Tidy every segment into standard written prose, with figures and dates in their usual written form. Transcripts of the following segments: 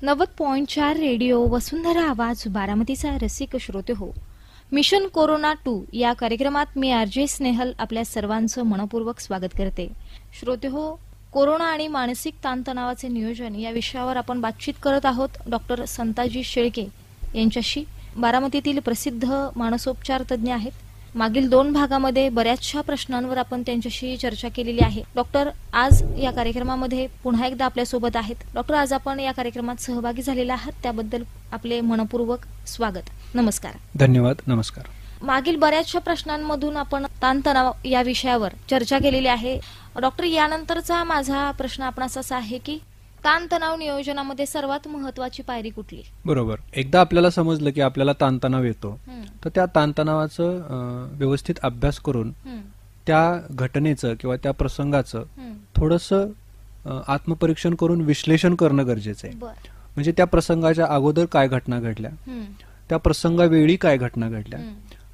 90.4 radio वसुंधरा आवाज बारामतीचा रसिक श्रोते हो. मिशन कोरोना 2 या कार्यक्रमात मी आरजे स्नेहल आपल्या सर्वांचं मनपूर्वक स्वागत करते. श्रोते हो, कोरोना आणि मानसिक ताणतणावाचे नियोजन या विषयावर आपण बातचीत करत आहोत डॉक्टर संताजी शेळके यांच्याशी. बारामतीतील प्रसिद्ध मानसोपचार तज्ज्ञ आहेत. मागील 2 भागामध्ये बऱ्याचशा प्रश्नांवर आपण त्यांच्याशी चर्चा केलेली आहे. डॉक्टर आज या कार्यक्रमामध्ये पुन्हा एकदा आपल्या सोबत आहेत. डॉक्टर, आज आपण या कार्यक्रमात सहभागी झालेला आहात त्याबद्दल आपले मनपूर्वक स्वागत. नमस्कार. धन्यवाद. नमस्कार. मागील बऱ्याचशा प्रश्नांमधून आपण ताणतणाव या विषयावर चर्चा केलेली आहे. डॉक्टर, यानंतरचा माझा प्रश्न आपणास असा आहे की ताणतणाव नियोजनामध्ये सर्वात महत्वाची पायरी कुठली? बरोबर. एकदा आपल्याला समजलं की आपल्याला ताणतणाव येतो, तर त्या ताणतणावाचं व्यवस्थित अभ्यास करून त्या घटनेचं किंवा त्या प्रसंगाचं थोडंसं आत्मपरीक्षण करून विश्लेषण करणं गरजेचं आहे. म्हणजे त्या प्रसंगाच्या अगोदर काय घटना घडल्या, त्या प्रसंगावेळी काय घटना घडल्या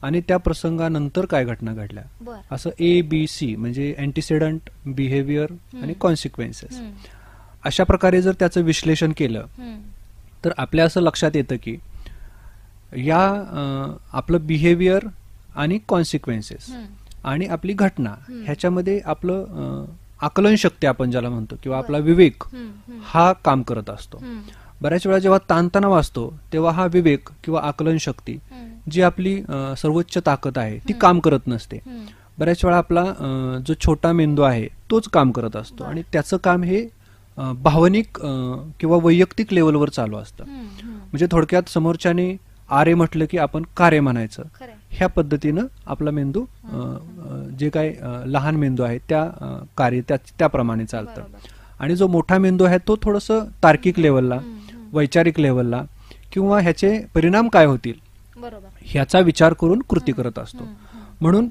आणि त्या प्रसंगानंतर काय घटना घडल्या, असं ABC म्हणजे अँटीसेडंट, बिहेवियर आणि कॉन्सिक्वेन्सेस, अशा प्रकारे जर त्याचं विश्लेषण केलं तर आपल्या असं लक्षात येतं की या आपलं बिहेवियर आणि कॉन्सिक्वेन्सेस आणि आपली घटना ह्याच्यामध्ये आपलं आकलन शक्ती आपण ज्याला म्हणतो किंवा आपला विवेक हा काम करत असतो. बऱ्याच वेळा जेव्हा ताणतणाव असतो तेव्हा हा विवेक किंवा आकलन शक्ती जी आपली सर्वोच्च ताकद आहे ती काम करत नसते. बऱ्याच वेळा आपला जो छोटा मेंदू आहे तोच काम करत असतो आणि त्याचं काम हे भावनिक किंवा वैयक्तिक लेवलवर चालू असतं. म्हणजे थोडक्यात समोरच्याने आरे म्हटलं की आपण कारे म्हणायचं. ह्या पद्धतीनं आपला मेंदू जे काय लहान मेंदू आहे त्या कार्य त्याप्रमाणे चालतं. आणि जो मोठा मेंदू आहे तो थोडंसं तार्किक लेवलला, वैचारिक लेवलला किंवा ह्याचे परिणाम काय होतील ह्याचा विचार करून कृती करत असतो. म्हणून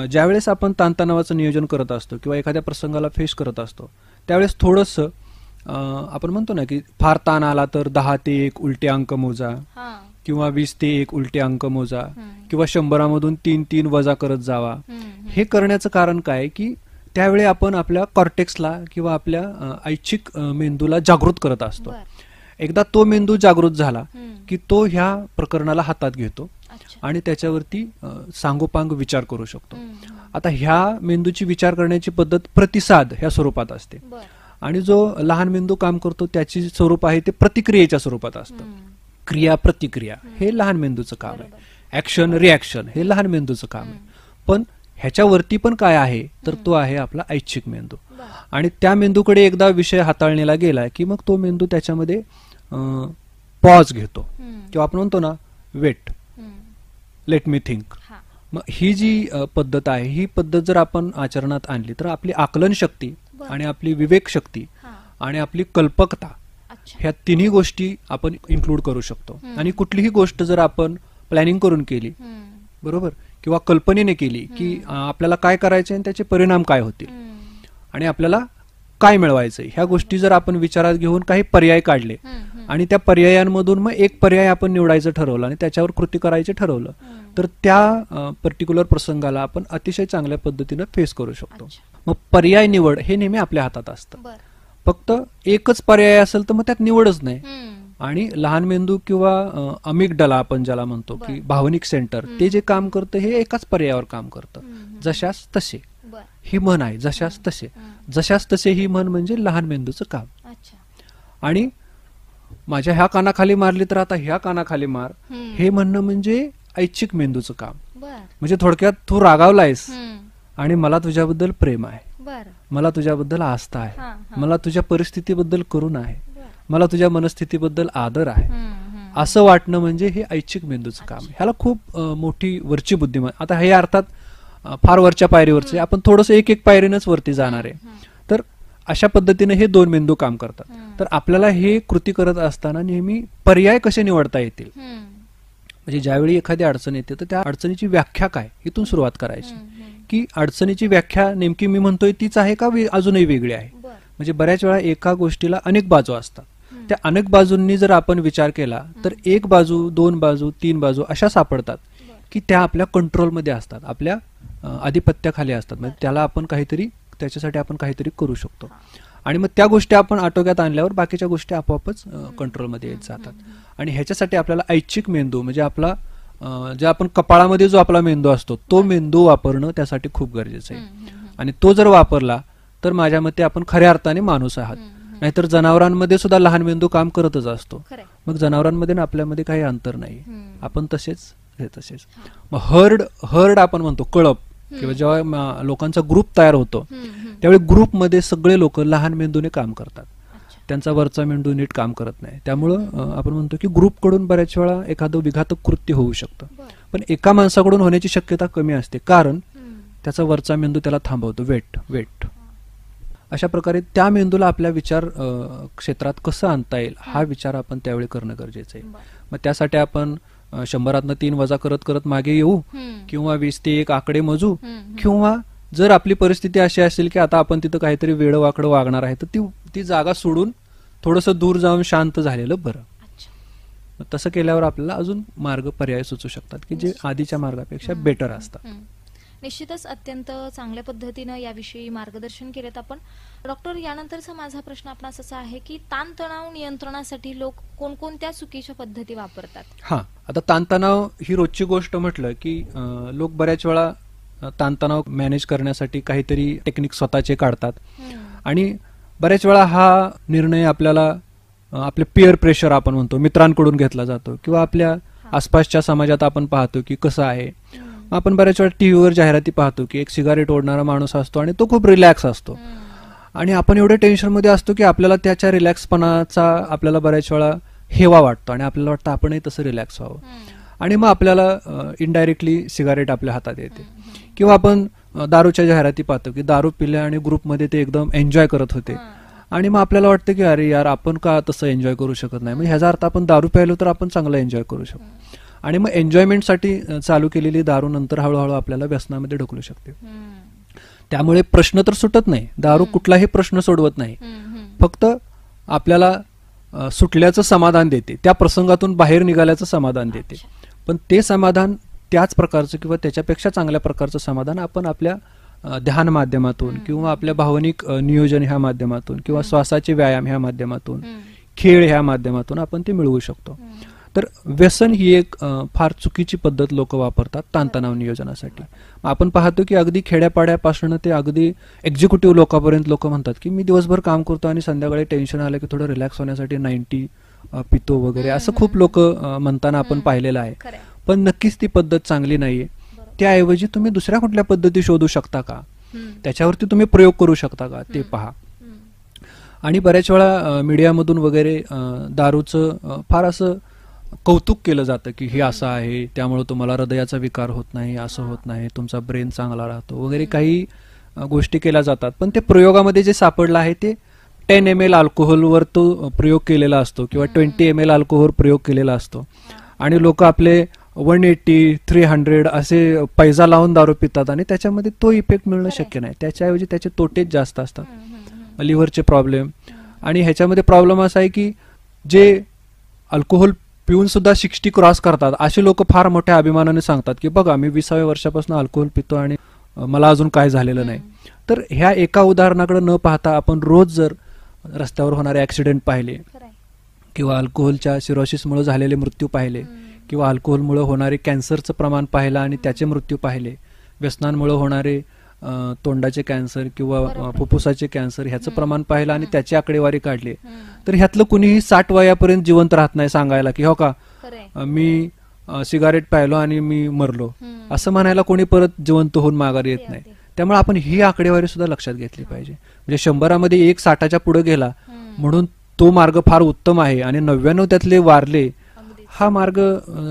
ज्यावेळेस आपण ताणतणावाचं नियोजन करत असतो किंवा एखाद्या प्रसंगाला फेस करत असतो त्यावेळेस थोडंसं आपण म्हणतो ना की फार ताण आला तर 10 ते 1 उलटे अंक मोजा किंवा 20 ते 1 उलटे अंक मोजा किंवा 100 3 वजा करत जावा. हे करण्याचं कारण काय की त्यावेळी आपण आपल्या कॉर्टेक्सला किंवा आपल्या ऐच्छिक मेंदूला जागृत करत असतो. एकदा तो मेंदू जागृत झाला की तो ह्या प्रकरणाला हातात घेतो आणि त्याच्यावरती सांगोपांग विचार करू शकतो. आता ह्या मेंदूची विचार करण्याची पद्धत प्रतिसाद ह्या स्वरूपात असते आणि जो लहान मेंदू काम करतो त्याची स्वरूप आहे ते प्रतिक्रियेच्या स्वरूपात असतं. क्रिया प्रतिक्रिया हे लहान मेंदूचं काम आहे. ऍक्शन रिॲक्शन हे लहान मेंदूचं काम आहे. पण ह्याच्यावरती पण काय आहे तर तो आहे आपला ऐच्छिक मेंदू. आणि त्या मेंदूकडे एकदा विषय हाताळण्याला गेला की मग तो मेंदू त्याच्यामध्ये पॉज घेतो किंवा आपण म्हणतो ना वेट, लेट मी थिंक. मग ही जी पद्धत आहे ही पद्धत जर आपण आचरणात आणली तर आपली आकलन शक्ती आणि आपली विवेक शक्ती आणि आपली कल्पकता ह्या तिन्ही गोष्टी आपण इन्क्लूड करू शकतो. आणि कुठलीही गोष्ट जर आपण प्लॅनिंग करून केली बरोबर किंवा कल्पनेने केली की आपल्याला काय करायचं आणि त्याचे परिणाम काय होतील आणि आपल्याला काय मिळवायचंय ह्या गोष्टी जर आपण विचारात घेऊन काही पर्याय काढले आणि त्या पर्यायांमधून मग एक पर्याय आपण निवडायचं ठरवलं आणि त्याच्यावर कृती करायचं ठरवलं तर त्या पर्टिक्युलर प्रसंगाला आपण अतिशय चांगल्या पद्धतीनं फेस करू शकतो. मग पर्याय निवड हे नेहमी आपल्या हातात असतं. फक्त एकच पर्याय असेल तर मग त्यात निवडच नाही. आणि लहान मेंदू किंवा अमिगडाला आपण ज्याला म्हणतो की भावनिक सेंटर ते जे काम करतं हे एकाच पर्यायावर काम करतं. जशास तसे ही म्हण आहे, जशास तसे. जशास तसे ही म्हण म्हणजे लहान मेंदूचं काम. आणि माझ्या ह्या कानाखाली मारली तर आता ह्या कानाखाली मार हे म्हणणं म्हणजे ऐच्छिक मेंदूचं काम. म्हणजे थोडक्यात तू रागावलायस आणि मला तुझ्याबद्दल प्रेम आहे, मला तुझ्याबद्दल आस्था आहे, मला तुझ्या परिस्थितीबद्दल करुण आहे, मला तुझ्या मनस्थितीबद्दल आदर आहे असं वाटणं म्हणजे हे ऐच्छिक मेंदूचं काम आहे. ह्याला खूप मोठी वरची बुद्धिमान. आता हे अर्थात फार वरच्या पायरीवरचे, आपण थोडंसं एक पायरीनच वरती जाणार आहे. तर अशा पद्धतीने हे 2 मेंदू काम करतात. तर आपल्याला हे कृती करत असताना नेहमी पर्याय कसे निवडता येतील. म्हणजे ज्यावेळी एखादी अडचण येते तर त्या अडचणीची व्याख्या काय इथून सुरुवात करायची की अडचणीची व्याख्या नेमकी मी म्हणतोय तीच आहे का अजूनही वेगळी आहे. म्हणजे बऱ्याच वेळा एका गोष्टीला अनेक बाजू असतात. त्या अनेक बाजूंनी जर आपण विचार केला तर 1 बाजू 2 बाजू 3 बाजू अशा सापडतात की त्या आपल्या कंट्रोलमध्ये असतात, आपल्या आधिपत्याखाली असतात. म्हणजे त्याला आपण काहीतरी त्याच्यासाठी आपण काहीतरी करू शकतो. आणि मग त्या गोष्टी आपण आटोक्यात आणल्यावर बाकीच्या गोष्टी आपोआपच कंट्रोलमध्ये येत जातात. आणि ह्याच्यासाठी आपल्याला ऐच्छिक मेंदू म्हणजे आपला जे आपण कपाळामध्ये जो आपला मेंदू असतो तो मेंदू वापरणं त्यासाठी खूप गरजेचं आहे. आणि तो जर वापरला तर माझ्या मते आपण खऱ्या अर्थाने माणूस आहात. नाहीतर जनावरांमध्ये सुद्धा लहान मेंदू काम करतच असतो. मग जनावरांमध्ये आणि आपल्यामध्ये काही अंतर नाही, आपण तसेच हे तसेच. मग हर्ड आपण म्हणतो, कळप किंवा जेव्हा लोकांचा ग्रुप तयार होतो त्यावेळी ग्रुपमध्ये सगळे लोक लहान मेंदूने काम करतात, त्यांचा वरचा मेंदू नीट काम करत नाही. त्यामुळं आपण म्हणतो की ग्रुपकडून बऱ्याच वेळा एखादं विघातक कृत्य होऊ शकतं, पण एका माणसाकडून होण्याची शक्यता कमी असते, कारण त्याचा वरचा मेंदू त्याला थांबवतो. वेट अशा प्रकारे त्या मेंदूला आपल्या विचार क्षेत्रात कसं आणता येईल हा विचार आपण त्यावेळी करणं गरजेचं आहे. मग त्यासाठी आपण 100तनं 3 वजा करत करत मागे येऊ, किंवा 20 ते 1 आकडे मोजू, किंवा जर आपली परिस्थिती अशी असेल की आता आपण तिथं काहीतरी वेडं वाकडं वागणार आहे तर ती जागा सोडून थोडंसं दूर जाऊन शांत झालेलं बरं. तसं केल्यावर आपल्याला अजून मार्ग पर्याय सुचू शकतात की जे आधीच्या मार्गापेक्षा बेटर असतात. निश्चितच अत्यंत चांगल्या पद्धतीनं याविषयी मार्गदर्शन केलेत आपण. डॉक्टर, यानंतरचा माझा प्रश्न आपणास असा आहे की ताणतणाव नियंत्रणासाठी लोक कोणकोणत्या चुकीच्या पद्धती वापरतात? हा, आता ताणतणाव ही रोजची गोष्ट म्हटलं की लोक बऱ्याच वेळा ताणतणाव मॅनेज करण्यासाठी काहीतरी टेक्निक स्वतःचे काढतात. आणि बऱ्याच वेळा हा निर्णय आपल्याला आपले पिअर प्रेशर आपण म्हणतो मित्रांकडून घेतला जातो, किंवा आपल्या आसपासच्या समाजात आपण पाहतो की कसं आहे. आपण बऱ्याच वेळा टीव्हीवर जाहिराती पाहतो की एक सिगारेट ओढणारा माणूस असतो आणि तो खूप रिलॅक्स असतो, आणि आपण एवढ्या टेन्शन मध्ये असतो की आपल्याला त्याच्या रिलॅक्सपणाचा आपल्याला बऱ्याच वेळा हेवा वाटतो आणि आपल्याला वाटतं आपणही तसं रिलॅक्स व्हावं, आणि मग आपल्याला इनडायरेक्टली सिगारेट आपल्या हातात येते. किंवा आपण दारूच्या जाहिराती पाहतो की दारू पिल्या आणि ग्रुपमध्ये ते एकदम एन्जॉय करत होते, आणि मग आपल्याला वाटतं की अरे यार आपण का तसं एन्जॉय करू शकत नाही. म्हणजे ह्याचा अर्थ आपण दारू प्यायलो तर आपण चांगलं एन्जॉय करू शकतो, आणि मग एन्जॉयमेंटसाठी चालू केलेली दारू नंतर हळूहळू आपल्याला व्यसनामध्ये ढकलू शकते. त्यामुळे प्रश्न तर सुटत नाही, दारू कुठलाही प्रश्न सोडवत नाही, फक्त आपल्याला सुटल्याचं समाधान देते, त्या प्रसंगातून बाहेर निघाल्याचं समाधान देते. पण ते समाधान त्याच प्रकारचं किंवा त्याच्यापेक्षा चांगल्या प्रकारचं समाधान आपण आपल्या ध्यान माध्यमातून किंवा आपल्या भावनिक नियोजन ह्या माध्यमातून किंवा श्वासाचे व्यायाम ह्या माध्यमातून, खेळ ह्या माध्यमातून आपण ते मिळवू शकतो. तर व्यसन ही एक फार चुकीची पद्धत लोक वापरतात ताणतणाव नियोजनासाठी. आपण पाहतो की अगदी खेड्यापाड्यापासून ते अगदी एक्झिक्युटिव्ह लोकांपर्यंत लोक म्हणतात की मी दिवसभर काम करतो आणि संध्याकाळी टेन्शन आलं की थोडं रिलॅक्स होण्यासाठी 90 पितो वगैरे, असं खूप लोक म्हणताना आपण पाहिलेलं आहे. पण नक्कीच ती पद्धत चांगली नाहीये. त्याऐवजी तुम्ही दुसऱ्या कुठल्या पद्धती शोधू शकता का, त्याच्यावरती तुम्ही प्रयोग करू शकता का ते पहा. आणि बऱ्याच वेळा मीडियामधून वगैरे दारूचं फार असं कौतुक केलं जातं की हे असं आहे, त्यामुळे तुम्हाला हृदयाचा विकार होत नाही, असं होत नाही, तुमचा ब्रेन चांगला राहतो वगैरे काही गोष्टी केल्या जातात. पण ते प्रयोगामध्ये जे सापडलं आहे ते 10 ml अल्कोहोलवर तो प्रयोग केलेला असतो किंवा 20 ml अल्कोहोल प्रयोग केलेला असतो, आणि लोक आपले 180, 300 असे पैसा लावून दारू पितात, आणि त्याच्यामध्ये तो इफेक्ट मिळणं शक्य नाही. त्याच्याऐवजी त्याचे तोटेच जास्त असतात, लिव्हरचे प्रॉब्लेम. आणि ह्याच्यामध्ये प्रॉब्लेम असा आहे की जे अल्कोहोल पिऊन सुद्धा 60 क्रॉस करतात असे लोक फार मोठ्या अभिमानाने सांगतात की बघा मी 20व्या वर्षापासून अल्कोहोल पितो आणि मला अजून काय झालेलं नाही. तर ह्या एका उदाहरणाकडे न पाहता आपण रोज जर रस्त्यावर होणारे ऍक्सिडेंट पाहिले, किंवा अल्कोहोलच्या सिरोसिसमुळे झालेले मृत्यू पाहिले, किंवा अल्कोहोलमुळे होणारे कॅन्सरचं प्रमाण पाहिलं आणि त्याचे मृत्यू पाहिले, व्यसनांमुळे होणारे तोंडाचे कॅन्सर किंवा फुफ्फुसाचे कॅन्सर ह्याचं प्रमाण पाहिलं आणि त्याची आकडेवारी काढली, तर ह्यातलं कुणीही 60 वयापर्यंत जिवंत राहत नाही सांगायला की हो का मी सिगारेट प्यायलो आणि मी मरलो, असं म्हणायला कोणी परत जिवंत होऊन माघारी येत नाही. त्यामुळे आपण ही आकडेवारी सुद्धा लक्षात घेतली पाहिजे. म्हणजे 100मध्ये 1 60च्या पुढे गेला म्हणून तो मार्ग फार उत्तम आहे आणि 99 त्यातले वारले, हा मार्ग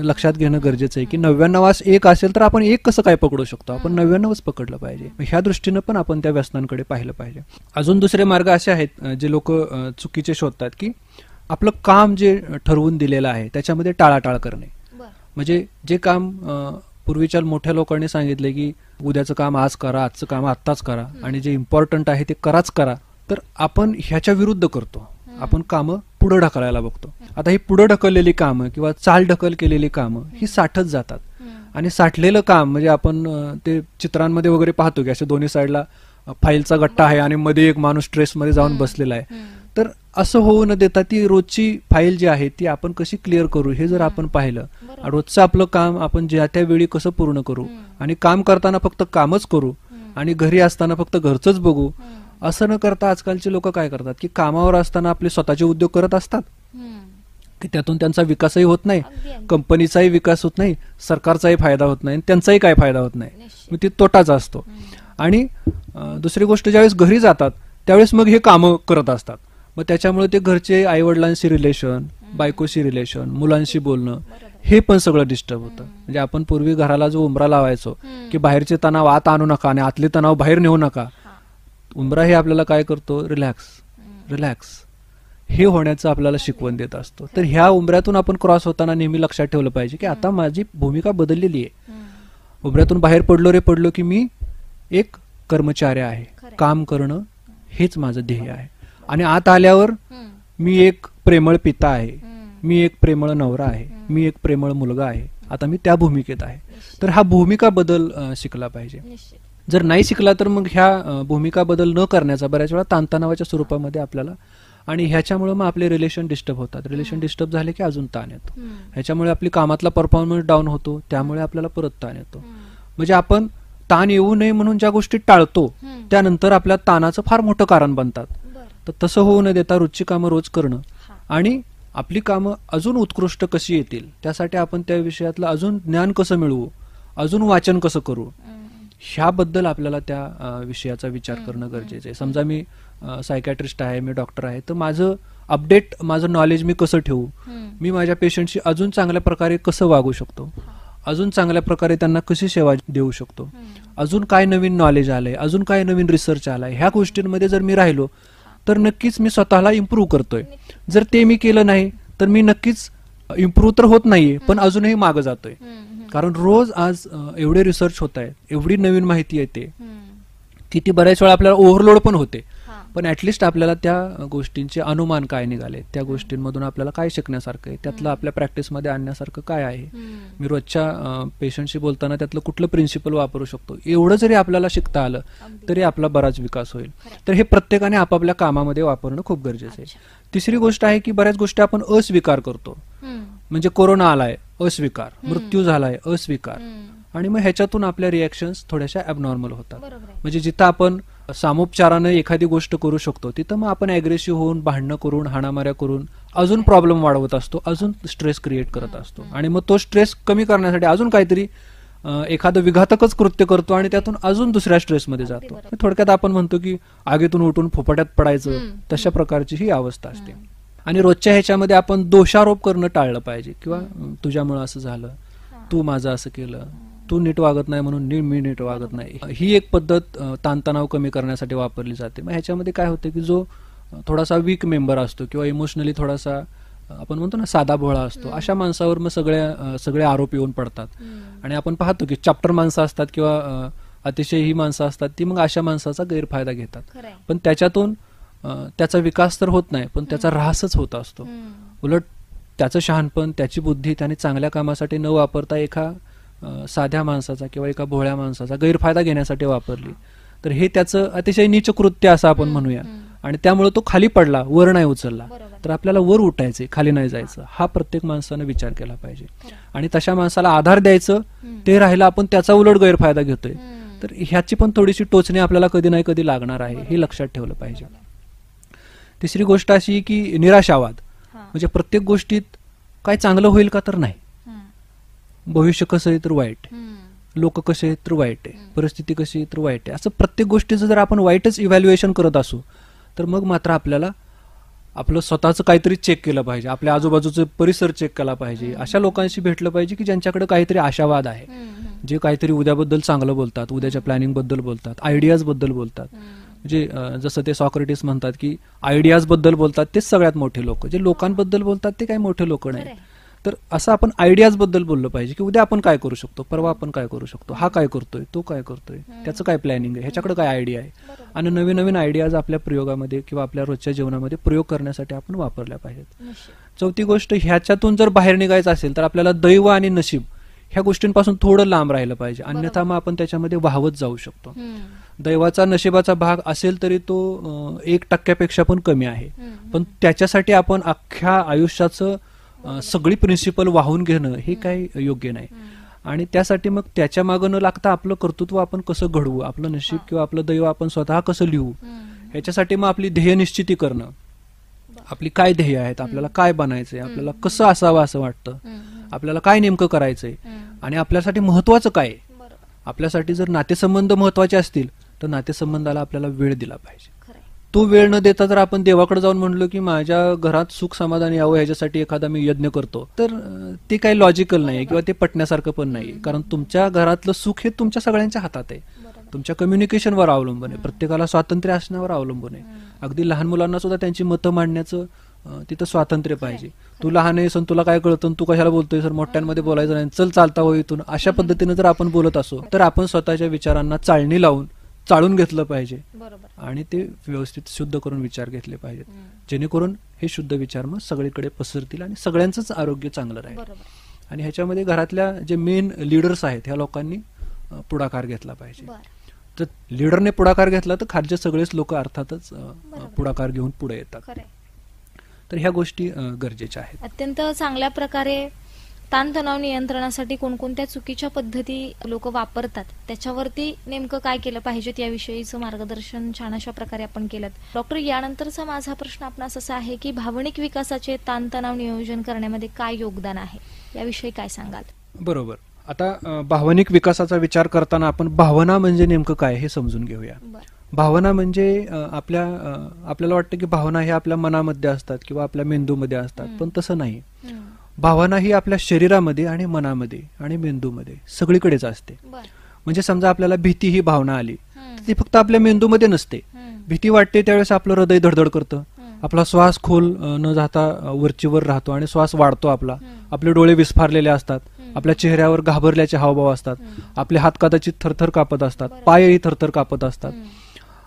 लक्षात घेणं गरजेचं आहे की 99 1 असेल तर आपण 1 कसं काय पकडू शकतो, आपण 99च पकडलं पाहिजे. ह्या दृष्टीनं पण आपण त्या व्यसनांकडे पाहिलं पाहिजे. अजून दुसरे मार्ग असे आहेत जे लोक चुकीचे शोधतात की आपलं काम जे ठरवून दिलेलं आहे त्याच्यामध्ये टाळाटाळ करणे. म्हणजे जे काम पूर्वीच्या मोठ्या लोकांनी सांगितले की उद्याचं काम आज करा, आजचं काम आत्ताच करा, आणि जे इम्पॉर्टंट आहे ते कराच करा, तर आपण ह्याच्या विरुद्ध करतो. आपण कामं पुढे ढकलायला बघतो. आता ही पुढे ढकललेली कामं किंवा चाल ढकल केलेली कामं ही साठत जातात, आणि साठलेलं काम म्हणजे आपण ते चित्रांमध्ये वगैरे पाहतो की असे दोन्ही साईडला फाईलचा गट्टा आहे आणि मध्ये एक माणूस स्ट्रेसमध्ये जाऊन बसलेला आहे. तर असं होऊ न देता ती रोजची फाईल जी आहे ती आपण कशी क्लिअर करू हे जर आपण पाहिलं, रोजचं आपलं काम आपण ज्या त्या वेळी कसं पूर्ण करू आणि काम करताना फक्त कामच करू आणि घरी असताना फक्त घरचंच बघू, असं न करता आजकालचे लोक काय करतात की कामावर असताना आपले स्वतःचे उद्योग करत असतात की त्यातून त्यांचा विकासही होत नाही, कंपनीचाही विकास होत नाही, सरकारचाही फायदा होत नाही, त्यांचाही काय फायदा होत नाही, मग ती तोटाच असतो. आणि दुसरी गोष्ट ज्यावेळेस घरी जातात त्यावेळेस मग हे कामं करत असतात, मग त्याच्यामुळे ते घरचे आईवडिलांशी रिलेशन, बायकोशी रिलेशन, मुलांशी बोलणं हे पण सगळं डिस्टर्ब होतं. म्हणजे आपण पूर्वी घराला जो उंबरा लावायचो की बाहेरचे तणाव आत आणू नका आणि आतले तणाव बाहेर नेऊ नका, उंबरा हे आपल्याला काय करतो, रिलॅक्स रिलॅक्स हे होण्याचं आपल्याला शिकवण देत असतो. तर ह्या उंबऱ्यातून आपण क्रॉस होताना नेहमी लक्षात ठेवलं पाहिजे की आता माझी भूमिका बदललेली आहे. उंबऱ्यातून बाहेर पडलो की मी एक कर्मचारी आहे, काम करणं हेच माझं ध्येय आहे. आणि आत आल्यावर मी एक प्रेमळ पिता आहे, मी एक प्रेमळ नवरा आहे, मी एक प्रेमळ मुलगा आहे, आता मी त्या भूमिकेत आहे. तर हा भूमिका बदल शिकला पाहिजे. जर नाही शिकला तर मग ह्या भूमिका बदल न करण्याचा बऱ्याच वेळा ताणतणावाच्या स्वरूपामध्ये आपल्याला, आणि ह्याच्यामुळे मग आपले रिलेशन डिस्टर्ब होतात. रिलेशन डिस्टर्ब झाले की अजून ताण येतो, ह्याच्यामुळे आपली कामातला परफॉर्मन्स डाऊन होतो, त्यामुळे आपल्याला परत ताण येतो. म्हणजे आपण ताण येऊ नये म्हणून ज्या गोष्टी टाळतो त्यानंतर आपल्या ताणाचं फार मोठं कारण बनतात. तर तसं होऊ न देता रोजची कामं रोज करणं आणि आपली कामं अजून उत्कृष्ट कशी येतील त्यासाठी आपण त्या विषयातलं अजून ज्ञान कसं मिळवू, अजून वाचन कसं करू, ह्याबद्दल आपल्याला त्या विषयाचा विचार करणं गरजेचं आहे. समजा मी सायकॅट्रिस्ट आहे, मी डॉक्टर आहे, तर माझं अपडेट, माझं नॉलेज मी कसं ठेवू, मी माझ्या पेशंटशी अजून चांगल्या प्रकारे कसं वागू शकतो, अजून चांगल्या प्रकारे त्यांना कशी सेवा देऊ शकतो, अजून काय नवीन नॉलेज आलंय, अजून काय नवीन रिसर्च आलाय, ह्या गोष्टींमध्ये जर मी राहिलो तर नक्कीच मी स्वतःला इम्प्रूव्ह करतोय. जर ते मी केलं नाही तर मी नक्कीच इम्प्रूव्ह तर होत नाहीये पण अजूनही मागं जातोय. कारण रोज आज एवढे रिसर्च होत आहेत, एवढी नवीन माहिती येते की ती बऱ्याच वेळा आपल्याला ओव्हरलोड पण होते. पण ऍटलिस्ट आपल्याला त्या गोष्टींचे अनुमान काय निघाले, त्या गोष्टींमधून आपल्याला काय शिकण्यासारखं आहे, त्यातलं आपल्या प्रॅक्टिसमध्ये आणण्यासारखं काय आहे, मी रोजच्या पेशंटशी बोलताना त्यातलं कुठलं प्रिन्सिपल वापरू शकतो, एवढं जरी आपल्याला शिकता आलं तरी आपला बराच विकास होईल. तर हे प्रत्येकाने आपापल्या कामामध्ये वापरणं खूप गरजेचं आहे. तिसरी गोष्ट आहे की बऱ्याच गोष्टी आपण अस्वीकार करतो. म्हणजे कोरोना आलाय, अस्वीकार, मृत्यू झालाय, अस्वीकार, आणि मग ह्याच्यातून आपल्या रिएक्शन्स थोड्याशा ॲबनॉर्मल होतात. म्हणजे जिथं आपण सामोपचाराने एखादी गोष्ट करू शकतो तिथं मग आपण अग्रेसिव्ह होऊन, भांडणं करून, हाणामाऱ्या करून अजून प्रॉब्लेम वाढवत असतो, अजून स्ट्रेस क्रिएट करत असतो. आणि मग तो स्ट्रेस कमी करण्यासाठी अजून काहीतरी एखादं विघातकच कृत्य करतो आणि त्यातून अजून दुसऱ्या स्ट्रेसमध्ये जातो. थोडक्यात आपण म्हणतो की आगीतून उठून फुफाट्यात पडायचं, तशा प्रकारची ही अवस्था असते. आणि रोजच्या ह्याच्यामध्ये आपण दोषारोप करणं टाळलं पाहिजे, किंवा तुझ्यामुळे असं झालं, तू माझं असं केलं, तू नीट वागत नाही म्हणून मी नीट वागत नाही, ही एक पद्धत ताणतणाव कमी करण्यासाठी वापरली जाते. मग ह्याच्यामध्ये काय होतं की जो थोडासा वीक मेंबर असतो किंवा इमोशनली थोडासा आपण म्हणतो ना साधा भोळा असतो, अशा माणसावर मग सगळे आरोप येऊन पडतात. आणि आपण पाहतो की चॅप्टर माणसं असतात किंवा अतिशय ही माणसं असतात, ती मग अशा माणसाचा गैरफायदा घेतात. पण त्याच्यातून त्याचा विकास तर होत नाही, पण त्याचा ऱ्हासच होत असतो. उलट त्याचं शहाणपण, त्याची बुद्धी त्याने चांगल्या कामासाठी न वापरता एका साध्या माणसाचा किंवा एका भोळ्या माणसाचा गैरफायदा घेण्यासाठी वापरली तर हे त्याचं अतिशय नीच कृत्य असं आपण म्हणूया. आणि त्यामुळे तो खाली पडला, वर नाही उचलला. तर आपल्याला वर उठायचे, खाली नाही जायचं, हा प्रत्येक माणसानं विचार केला पाहिजे. आणि तशा माणसाला आधार द्यायचं, ते राहिलं आपण त्याचा उलट गैरफायदा घेतोय, तर ह्याची पण थोडीशी टोचणी आपल्याला कधी नाही कधी लागणार आहे, हे लक्षात ठेवलं पाहिजे. तिसरी गोष्ट अशी की निराशावाद, म्हणजे प्रत्येक गोष्टीत काय चांगलं होईल का तर नाही, भविष्य कसं आहे तर वाईट, लोक कसे आहेत तर वाईट आहे, परिस्थिती कशी आहे तर वाईट आहे, असं प्रत्येक गोष्टीचं जर आपण वाईटच इव्हॅल्युएशन करत असू तर मग मात्र आपल्याला आपलं स्वतःचं काहीतरी चेक केलं पाहिजे, आपल्या आजूबाजूचं परिसर चेक केला पाहिजे, अशा लोकांशी भेटलं पाहिजे की ज्यांच्याकडे काहीतरी आशावाद आहे, जे काहीतरी उद्याबद्दल चांगलं बोलतात, उद्याच्या प्लॅनिंग बद्दल बोलतात, आयडियाज बद्दल बोलतात. म्हणजे जसं ते सॉक्रेटिस म्हणतात की आयडियाज बद्दल बोलतात तेच सगळ्यात मोठे लोक, जे लोकांबद्दल बोलतात ते काही मोठे लोक नाही. तर असं आपण आयडियाज बद्दल बोललं पाहिजे की उद्या आपण काय करू शकतो, परवा आपण काय करू शकतो, हा काय करतोय, तो काय करतोय, त्याचं काय प्लॅनिंग आहे, ह्याच्याकडे काय आयडिया आहे. आणि नवीन नवीन आयडियाज आपल्या प्रयोगामध्ये किंवा आपल्या रोजच्या जीवनामध्ये प्रयोग करण्यासाठी आपण वापरल्या पाहिजेत. चौथी गोष्ट, ह्याच्यातून जर बाहेर निघायचं असेल तर आपल्याला दैव आणि नशीब ह्या गोष्टींपासून थोडं लांब राहिलं पाहिजे, अन्यथा मग आपण त्याच्यामध्ये वाहवत जाऊ शकतो. दैवाचा नशिबाचा भाग असेल तरी तो 1% पण कमी आहे. पण त्याच्यासाठी आपण अख्ख्या आयुष्याचं सगळी प्रिन्सिपल वाहून घेणं हे काही योग्य नाही. आणि त्यासाठी मग त्याच्या मागं न लागता आपलं कर्तृत्व आपण कसं घडवू, आपलं नशीब किंवा आपलं दैव आपण स्वतः कसं लिहू, ह्याच्यासाठी मग आपली ध्येय निश्चिती करणं, आपली काय ध्येय आहेत, आपल्याला काय बनायचंय, आपल्याला कसं असावं असं वाटतं, आपल्याला काय नेमकं करायचंय आणि आपल्यासाठी महत्वाचं काय. आपल्यासाठी जर नातेसंबंध महत्वाचे असतील तर नातेसंबंधाला आपल्याला वेळ दिला पाहिजे. तो वेळ न देता जर आपण देवाकडे जाऊन म्हणलो की माझ्या घरात सुख समाधान यावं ह्याच्यासाठी एखादा मी यज्ञ करतो, तर ते काही लॉजिकल नाही किंवा ते पटण्यासारखं पण नाही. कारण तुमच्या घरातलं सुख हे तुमच्या सगळ्यांच्या हातात आहे, तुमच्या कम्युनिकेशनवर अवलंबून आहे, प्रत्येकाला स्वातंत्र्य असण्यावर अवलंबून आहे. अगदी लहान मुलांना सुद्धा त्यांची मतं मांडण्याचं तिथं स्वातंत्र्य पाहिजे. तू लहान आहेस आणि तुला काय कळतं, तू कशाला बोलतोय सर, मोठ्यांमध्ये बोलायचं नाही, चल चालता हो इथून, अशा पद्धतीने जर आपण बोलत असो तर आपण स्वतःच्या विचारांना चाळणी लावून चाळून घेतलं पाहिजे आणि ते व्यवस्थित शुद्ध करून विचार घेतले पाहिजेत, जेणेकरून हे शुद्ध विचार मग सगळीकडे पसरतील आणि सगळ्यांचंच आरोग्य चांगलं राहील. आणि ह्याच्यामध्ये घरातल्या जे मेन लीडर्स आहेत ह्या लोकांनी पुढाकार घेतला पाहिजे. तर लीडरने पुढाकार घेतला तर खालचे सगळेच लोक अर्थातच पुढाकार घेऊन पुढे येतात. तर ह्या गोष्टी गरजेच्या आहेत. अत्यंत चांगल्या प्रकारे ताणतणाव नियंत्रणासाठी कोणकोणत्या चुकीच्या पद्धती लोक वापरतात त्याच्यावरती नेमकं काय केलं पाहिजेत याविषयीचं मार्गदर्शन छान अशा प्रकारे आपण केलं. डॉक्टर, यानंतरचा माझा प्रश्न आपणास असा आहे की भावनिक विकासाचे ताणतणाव नियोजन करण्यामध्ये काय योगदान आहे, याविषयी काय सांगाल? बरोबर. आता भावनिक विकासाचा विचार करताना आपण भावना म्हणजे नेमकं काय हे समजून घेऊया. भावना म्हणजे आपल्याला वाटतं की भावना हे आपल्या मनामध्ये असतात किंवा आपल्या मेंदूमध्ये असतात, पण तसं नाही. भावना ही आपल्या शरीरामध्ये आणि मनामध्ये आणि मेंदूमध्ये सगळीकडेच असते. म्हणजे समजा आपल्याला भीती ही भावना आली तर ती फक्त आपल्या मेंदूमध्ये नसते. भीती वाटते त्यावेळेस आपलं हृदय धडधड करतं, आपला श्वास खोल न जाता वरचीवर राहतो आणि श्वास वाढतो आपला, आपले डोळे विस्फारलेले असतात, आपल्या चेहऱ्यावर घाबरल्याचे हावभाव असतात, आपले हात कदाचित थरथर कापत असतात, पायही थरथर कापत असतात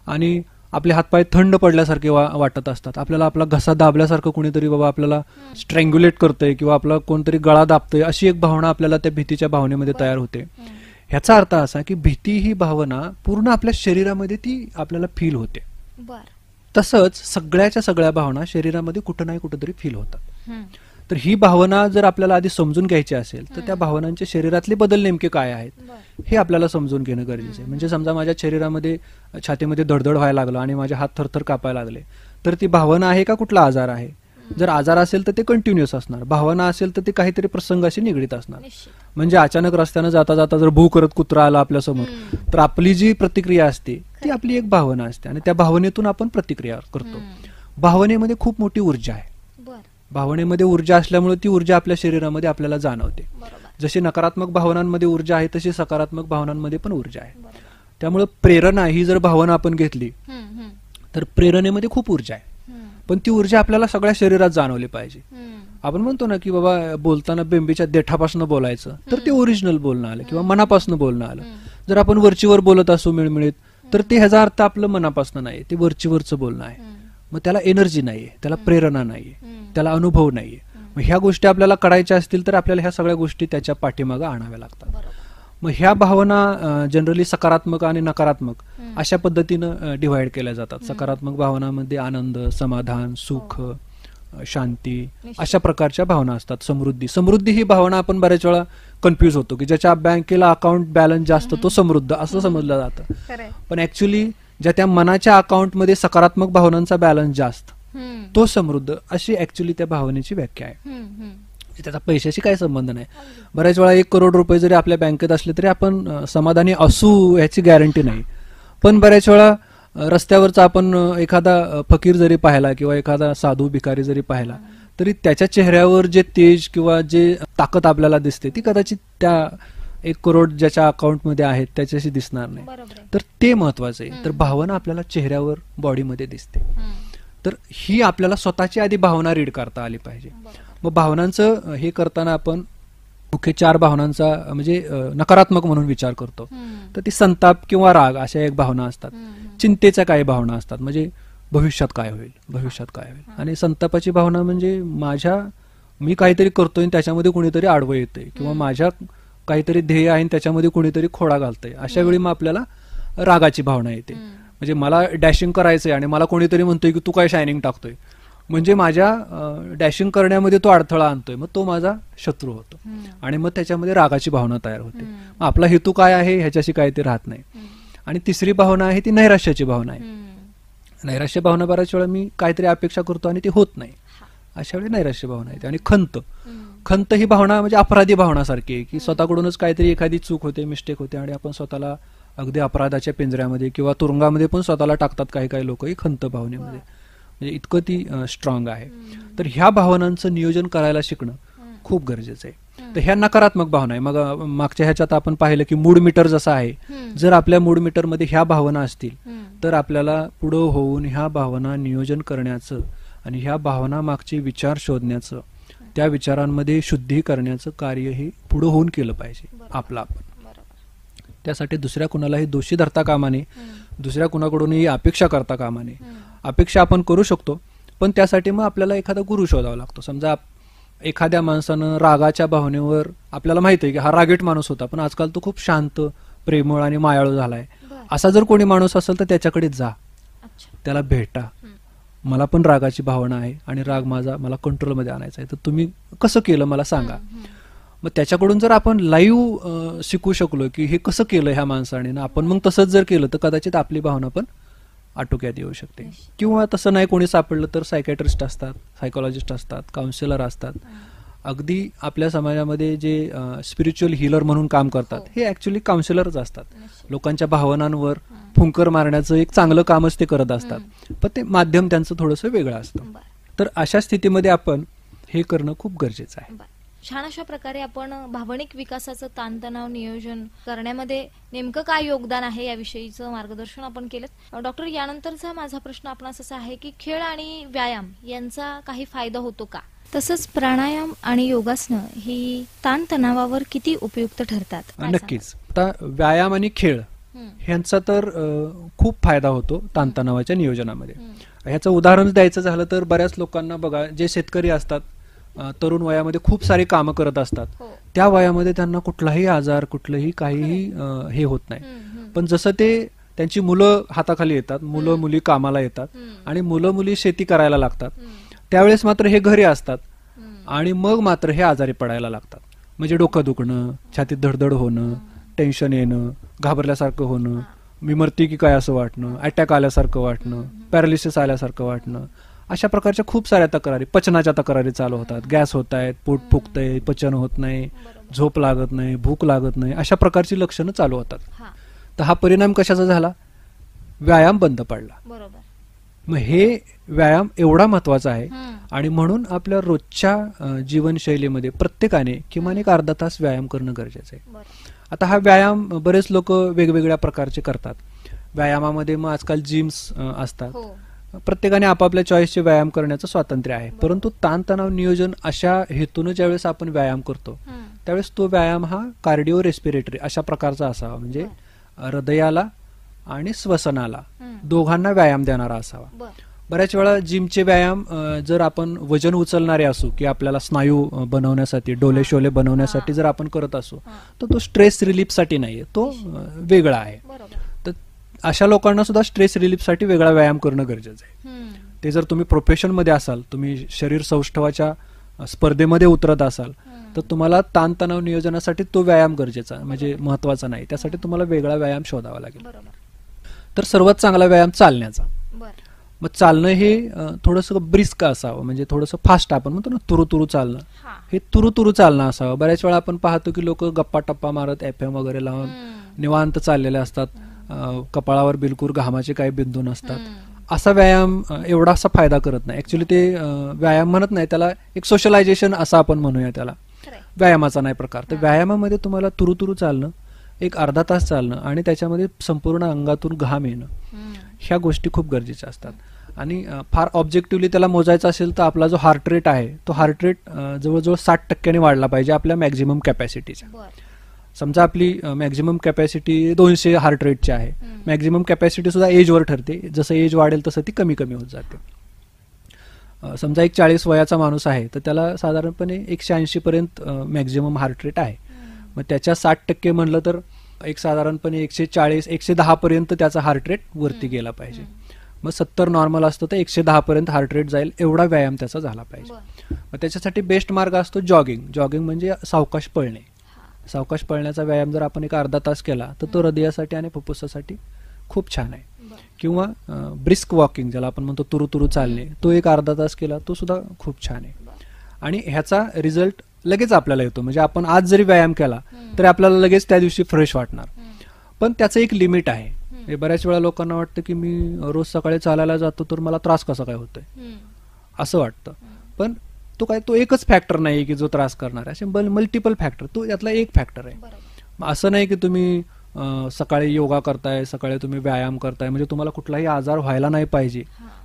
आणि आपले हातपाय थंड पडल्यासारखे वाटत असतात. आपल्याला आपला घसा दाबल्यासारखं कोणीतरी बाबा आपल्याला स्ट्रँग्युलेट करतंय किंवा आपला कोणतरी गळा दाबतोय, अशी एक भावना आपल्याला त्या भीतीच्या भावनेमध्ये तयार होते. ह्याचा अर्थ असा की भीती ही भावना पूर्ण आपल्या शरीरामध्ये ती आपल्याला फील होते. तसंच सगळ्याच्या सगळ्या भावना शरीरामध्ये कुठं नाही कुठंतरी फील होतात. तर ही भावना जर आपल्याला आधी समजून घ्यायची असेल तर त्या भावनांचे शरीरातले बदल नेमके काय आहेत हे आपल्याला समजून घेणं गरजेचं आहे. म्हणजे समजा माझ्या शरीरामध्ये छातीमध्ये धडधड व्हायला लागलं आणि माझे हात थरथर कापायला लागले, तर ती भावना आहे का कुठला आजार आहे? जर आजार असेल तर ते कंटिन्युअस असणार, भावना असेल तर ते काहीतरी प्रसंगाशी निगडीत असणार. म्हणजे अचानक रस्त्यानं जाता जाता जर भू करत कुत्रा आला आपल्या समोर तर आपली जी प्रतिक्रिया असते ती आपली एक भावना असते आणि त्या भावनेतून आपण प्रतिक्रिया करतो. भावनेमध्ये खूप मोठी ऊर्जा आहे. भावनेमध्ये ऊर्जा असल्यामुळे ती ऊर्जा आपल्या शरीरामध्ये आपल्याला जाणवते. जशी नकारात्मक भावनांमध्ये ऊर्जा आहे तशी सकारात्मक भावनांमध्ये पण ऊर्जा आहे. त्यामुळे प्रेरणा ही जर भावना आपण घेतली तर प्रेरणेमध्ये खूप ऊर्जा आहे, पण ती ऊर्जा आपल्याला सगळ्या शरीरात जाणवली पाहिजे. आपण म्हणतो ना की बाबा बोलताना बेंबीच्या देठापासून बोलायचं, तर ते ओरिजिनल बोलणं आलं किंवा मनापासून बोलणं आलं. जर आपण वरचीवर बोलत असू मिळमिळीत तर ते ह्याचा अर्थ आपलं मनापासून नाही, ते वरचीवरचं बोलणं आहे. मग त्याला एनर्जी नाहीये, त्याला प्रेरणा नाहीये, त्याला अनुभव नाहीये. मग ह्या गोष्टी आपल्याला करायच्या असतील तर आपल्याला ह्या सगळ्या गोष्टी त्याच्या पाठीमागे आणाव्या लागतात. मग ह्या भावना जनरली सकारात्मक आणि नकारात्मक अशा पद्धतीनं डिव्हाइड केल्या जातात. सकारात्मक भावनामध्ये आनंद, समाधान, सुख, शांती अशा प्रकारच्या भावना असतात. समृद्धी ही भावना आपण बऱ्याच वेळा कन्फ्युज होतो की ज्याच्या बँकेला अकाउंट बॅलन्स जास्त तो समृद्ध असं समजलं जातं, पण ऍक्च्युली ज्या त्या मनाच्या अकाउंटमध्ये सकारात्मक भावनांचा बॅलन्स जास्त तो समृद्ध, अशी ऍक्च्युली त्या भावनेची व्याख्या आहे. त्याचा पैशाशी काही संबंध नाही. बऱ्याच वेळा 1 करोड रुपये जरी आपल्या बँकेत असले तरी आपण समाधानी असू याची गॅरंटी नाही. पण बऱ्याच वेळा रस्त्यावरचा आपण एखादा फकीर जरी पाहिला किंवा एखादा साधू भिकारी जरी पाहिला तरी त्याच्या चेहऱ्यावर जे तेज किंवा जे ताकद आपल्याला दिसते ती कदाचित त्या 1 करोड ज्याच्या अकाउंटमध्ये आहेत त्याच्याशी दिसणार नाही. तर ते महत्वाचं आहे. तर भावना आपल्याला चेहऱ्यावर, बॉडीमध्ये दिसते. तर ही आपल्याला स्वतःची आधी भावना रीड करता आली पाहिजे. मग भावनांचं हे करताना आपण मुख्य 4 भावनांचा म्हणजे नकारात्मक म्हणून विचार करतो. तर ती संताप किंवा राग अशा एक भावना असतात. चिंतेच्या काही भावना असतात, म्हणजे भविष्यात काय होईल. आणि संतापाची भावना म्हणजे मी काहीतरी करतोय त्याच्यामध्ये कुणीतरी आडवं येतंय किंवा माझ्या काहीतरी ध्येय आहे त्याच्यामध्ये कुणीतरी खोडा घालतंय. अशा वेळी मग आपल्याला रागाची भावना येते. म्हणजे मला डॅशिंग करायचंय आणि मला कोणीतरी म्हणतोय की तू काय शायनिंग टाकतोय, म्हणजे माझ्या डॅशिंग करण्यामध्ये तो अडथळा आणतोय, मग तो माझा शत्रू होतो आणि मग त्याच्यामध्ये रागाची भावना तयार होते. मग आपला हेतू काय आहे ह्याच्याशी काय ते राहत नाही. आणि तिसरी भावना आहे ती नैराश्याची भावना आहे. नैराश्य भावना बऱ्याच वेळा मी काहीतरी अपेक्षा करतो आणि ते होत नाही, अशा वेळी नैराश्य भावना येते. आणि खंत ही भावना म्हणजे अपराधी भावनासारखी आहे की स्वतःकडूनच काहीतरी एखादी चूक होते, मिस्टेक होते आणि आपण स्वतःला अगदी अपराधाच्या पिंजऱ्यामध्ये किंवा तुरुंगामध्ये पण स्वतःला टाकतात काही काही लोक ही खंत भावनेमध्ये. म्हणजे इतकं ती स्ट्रॉंग आहे. तर ह्या भावनांचं नियोजन करायला शिकणं खूप गरजेचं आहे. तर ह्या नकारात्मक भावना आहे. मग मागच्या ह्याच्यात आपण पाहिलं की मूड मीटर जसं आहे, जर आपल्या मूड मीटर मध्ये ह्या भावना असतील तर आपल्याला पुढं होऊन ह्या भावना नियोजन करण्याचं आणि ह्या भावना मागचे विचार शोधण्याचं, त्या विचारांमध्ये शुद्धी करण्याचं कार्य हे पुढं होऊन केलं पाहिजे आपलं आपण. त्यासाठी दुसऱ्या कुणालाही दोषी धरता कामा नये, दुसऱ्या कुणाकडूनही अपेक्षा करता कामा नये. अपेक्षा आपण करू शकतो, पण त्यासाठी मग आपल्याला एखादा गुरु शोधावा लागतो. समजा एखाद्या माणसानं रागाच्या भावनेवर, आपल्याला माहिती आहे की हा रागीट माणूस होता पण आजकाल तो खूप शांत, प्रेमळ आणि मायाळू झालाय, असा जर कोणी माणूस असेल तर त्याच्याकडे जा, त्याला भेटा. मला पण रागाची भावना आहे आणि राग मला कंट्रोलमध्ये आणायचा आहे, तर तुम्ही कसं केलं मला सांगा. मग त्याच्याकडून जर आपण लाईव्ह शिकू शकलो की हे कसं केलं ह्या माणसाने, आपण मग तसंच जर केलं तर कदाचित आपली भावना पण आटोक्यात येऊ शकते. किंवा तसं नाही कोणी सापडलं तर सायकॅट्रिस्ट असतात, सायकोलॉजिस्ट असतात, काउन्सिलर असतात. अगदी आपल्या समाजामध्ये जे स्पिरिच्युअल हिलर म्हणून काम करतात हे ऍक्च्युअली काउन्सिलरच असतात. लोकांच्या भावनांवर फुंकर मारण्याचं एक चांगलं कामच ते करत असतात, पण ते माध्यम त्यांचं थोडंसं वेगळं असतं. तर अशा स्थितीमध्ये आपण हे करणं खूप गरजेचं आहे. छान अशा प्रकारे आपण भावनिक विकासाचं ताणतणाव नियोजन करण्यामध्ये नेमकं काय योगदान आहे याविषयीचं मार्गदर्शन आपण केलं. डॉक्टर, यानंतरचा माझा प्रश्न आपणास असा आहे की खेळ आणि व्यायाम यांचा काही फायदा होतो का? तसंच प्राणायाम आणि योगासनं ही ताणतणावावर किती उपयुक्त ठरतात? नक्कीच. आता व्यायाम आणि खेळ ह्यांचा तर खूप फायदा होतो ताणतणावाच्या नियोजनामध्ये. ह्याचं उदाहरण द्यायचं झालं तर बऱ्याच लोकांना बघा, जे शेतकरी असतात, तरुण वयामध्ये खूप सारी कामं करत असतात, त्या वयामध्ये त्यांना कुठलाही आजार, कुठलंही काहीही हे होत नाही. पण जसं ते त्यांची मुलं हाताखाली येतात, मुलं मुली कामाला येतात आणि मुलं मुली शेती करायला लागतात, त्यावेळेस मात्र हे घरी असतात आणि मग मात्र हे आजारी पडायला लागतात. म्हणजे डोकं दुखणं, छातीत धडधड होणं, टेन्शन येणं, घाबरल्यासारखं होणं, मी मरती की काय असं वाटणं, अटॅक आल्यासारखं वाटणं, पॅरालिसिस आल्यासारखं वाटणं, अशा प्रकारच्या खूप साऱ्या तक्रारी, पचनाच्या तक्रारी चालू होतात. गॅस होत आहेत, पोट फुगतंय, पचन होत नाही, झोप लागत नाही, भूक लागत नाही, अशा प्रकारची लक्षणं चालू होतात. तर हा परिणाम कशाचा झाला? व्यायाम बंद पडला. मग हे व्यायाम एवढा महत्वाचा आहे आणि म्हणून आपल्या रोजच्या जीवनशैलीमध्ये प्रत्येकाने किमान एक अर्धा तास व्यायाम करणं गरजेचं आहे. आता हा व्यायाम बरेच लोक वेगवेगळ्या प्रकारचे करतात. व्यायामामध्ये मग आजकाल जिम्स असतात. प्रत्येकाने आपापल्या चॉईसचे व्यायाम करण्याचं स्वातंत्र्य आहे. परंतु ताणतणाव नियोजन अशा हेतून ज्यावेळेस आपण व्यायाम करतो त्यावेळेस तो व्यायाम हा कार्डिओ रेस्पिरेटरी अशा प्रकारचा असावा. म्हणजे हृदयाला आणि श्वसनाला दोघांना व्यायाम देणारा असावा. बऱ्याच वेळा जिमचे व्यायाम जर आपण वजन उचलणारे असू की आपल्याला स्नायू बनवण्यासाठी, डोले शोले बनवण्यासाठी जर आपण करत असू तर तो स्ट्रेस रिलीफ साठी नाहीये, तो वेगळा आहे. तर अशा लोकांना सुद्धा स्ट्रेस रिलीफ साठी वेगळा व्यायाम करणं गरजेचं आहे. ते जर तुम्ही प्रोफेशन मध्ये असाल, तुम्ही शरीर सौष्ठवाच्या स्पर्धेमध्ये उतरत असाल तर तुम्हाला ताणतणाव नियोजनासाठी तो व्यायाम गरजेचा म्हणजे महत्वाचा नाही, त्यासाठी तुम्हाला वेगळा व्यायाम शोधावा लागेल. तर सर्वात चांगला व्यायाम चालण्याचा. मग चालणं हे थोडंसं ब्रिस्क असावं, म्हणजे थोडंसं फास्ट, आपण म्हणतो ना तुरु चालणं, हे तुरु चालणं असावं. बऱ्याच वेळा आपण पाहतो की लोक गप्पा टप्पा मारत FM वगैरे लावून निवांत चाललेले असतात, कपाळावर बिलकुल घामाचे काही बिंदू नसतात. असा व्यायाम एवढासा फायदा करत नाही. ऍक्च्युली ते व्यायाम म्हणत नाही, त्याला एक सोशलायझेशन असं आपण म्हणूया, त्याला व्यायामाचा नाही प्रकार. तर व्यायामामध्ये तुम्हाला तुरु चालणं, एक अर्धा तास चालणं आणि त्याच्यामध्ये संपूर्ण अंगातून घाम येणं, ह्या गोष्टी खूप गरजेच्या असतात. आणि फार ऑब्जेक्टिव्हली त्याला मोजायचं असेल तर आपला जो हार्ट रेट आहे तो हार्ट रेट जवळजवळ 60% वाढला पाहिजे आपल्या मॅक्झिमम कॅपॅसिटीचा. समजा आपली मॅक्झिमम कॅपॅसिटी 200 हार्ट रेटची आहे, मॅक्झिमम कॅपॅसिटी सुद्धा एजवर ठरते, जसं एज वाढेल तसं ती कमी कमी होत जाते. समजा एक 40 वयाचा माणूस आहे तर त्याला साधारणपणे 180 पर्यंत मॅक्झिमम हार्ट रेट आहे. मग त्याच्या 60% म्हणलं तर एक साधारणपणे 140-110 पर्यंत त्याचा हार्ट रेट वरती गेला पाहिजे. मग 70 नॉर्मल असतं तर 110 पर्यंत हार्ट रेट जाईल एवढा व्यायाम त्याचा झाला पाहिजे. मग त्याच्यासाठी बेस्ट मार्ग असतो जॉगिंग. जॉगिंग म्हणजे सावकाश पळणे. सावकाश पळण्याचा व्यायाम जर आपण एक अर्धा तास केला तर तो हृदयासाठी आणि फुफ्फुसासाठी खूप छान आहे. किंवा ब्रिस्क वॉकिंग ज्याला आपण म्हणतो तुरू चालणे, तो एक अर्धा तास केला तो सुद्धा खूप छान आहे. आणि ह्याचा रिझल्ट लगेच आपल्याला येतो. म्हणजे आपण आज जरी व्यायाम केला तरी आपल्याला लगेच त्या दिवशी फ्रेश वाटणार. पण त्याचं एक लिमिट आहे. बऱ्याच वेळा लोकांना वाटतं की मी रोज सकाळी चालायला जातो तर मला त्रास कसा काय होतोय असं वाटतं. पण तो एकच फॅक्टर नाही की जो त्रास करणार आहे. असे मल्टिपल फॅक्टर, तो यातला एक फॅक्टर आहे. असं नाही की तुम्ही सकाळी योगा करताय, सकाळी तुम्ही व्यायाम करताय म्हणजे तुम्हाला कुठलाही आजार व्हायला नाही पाहिजे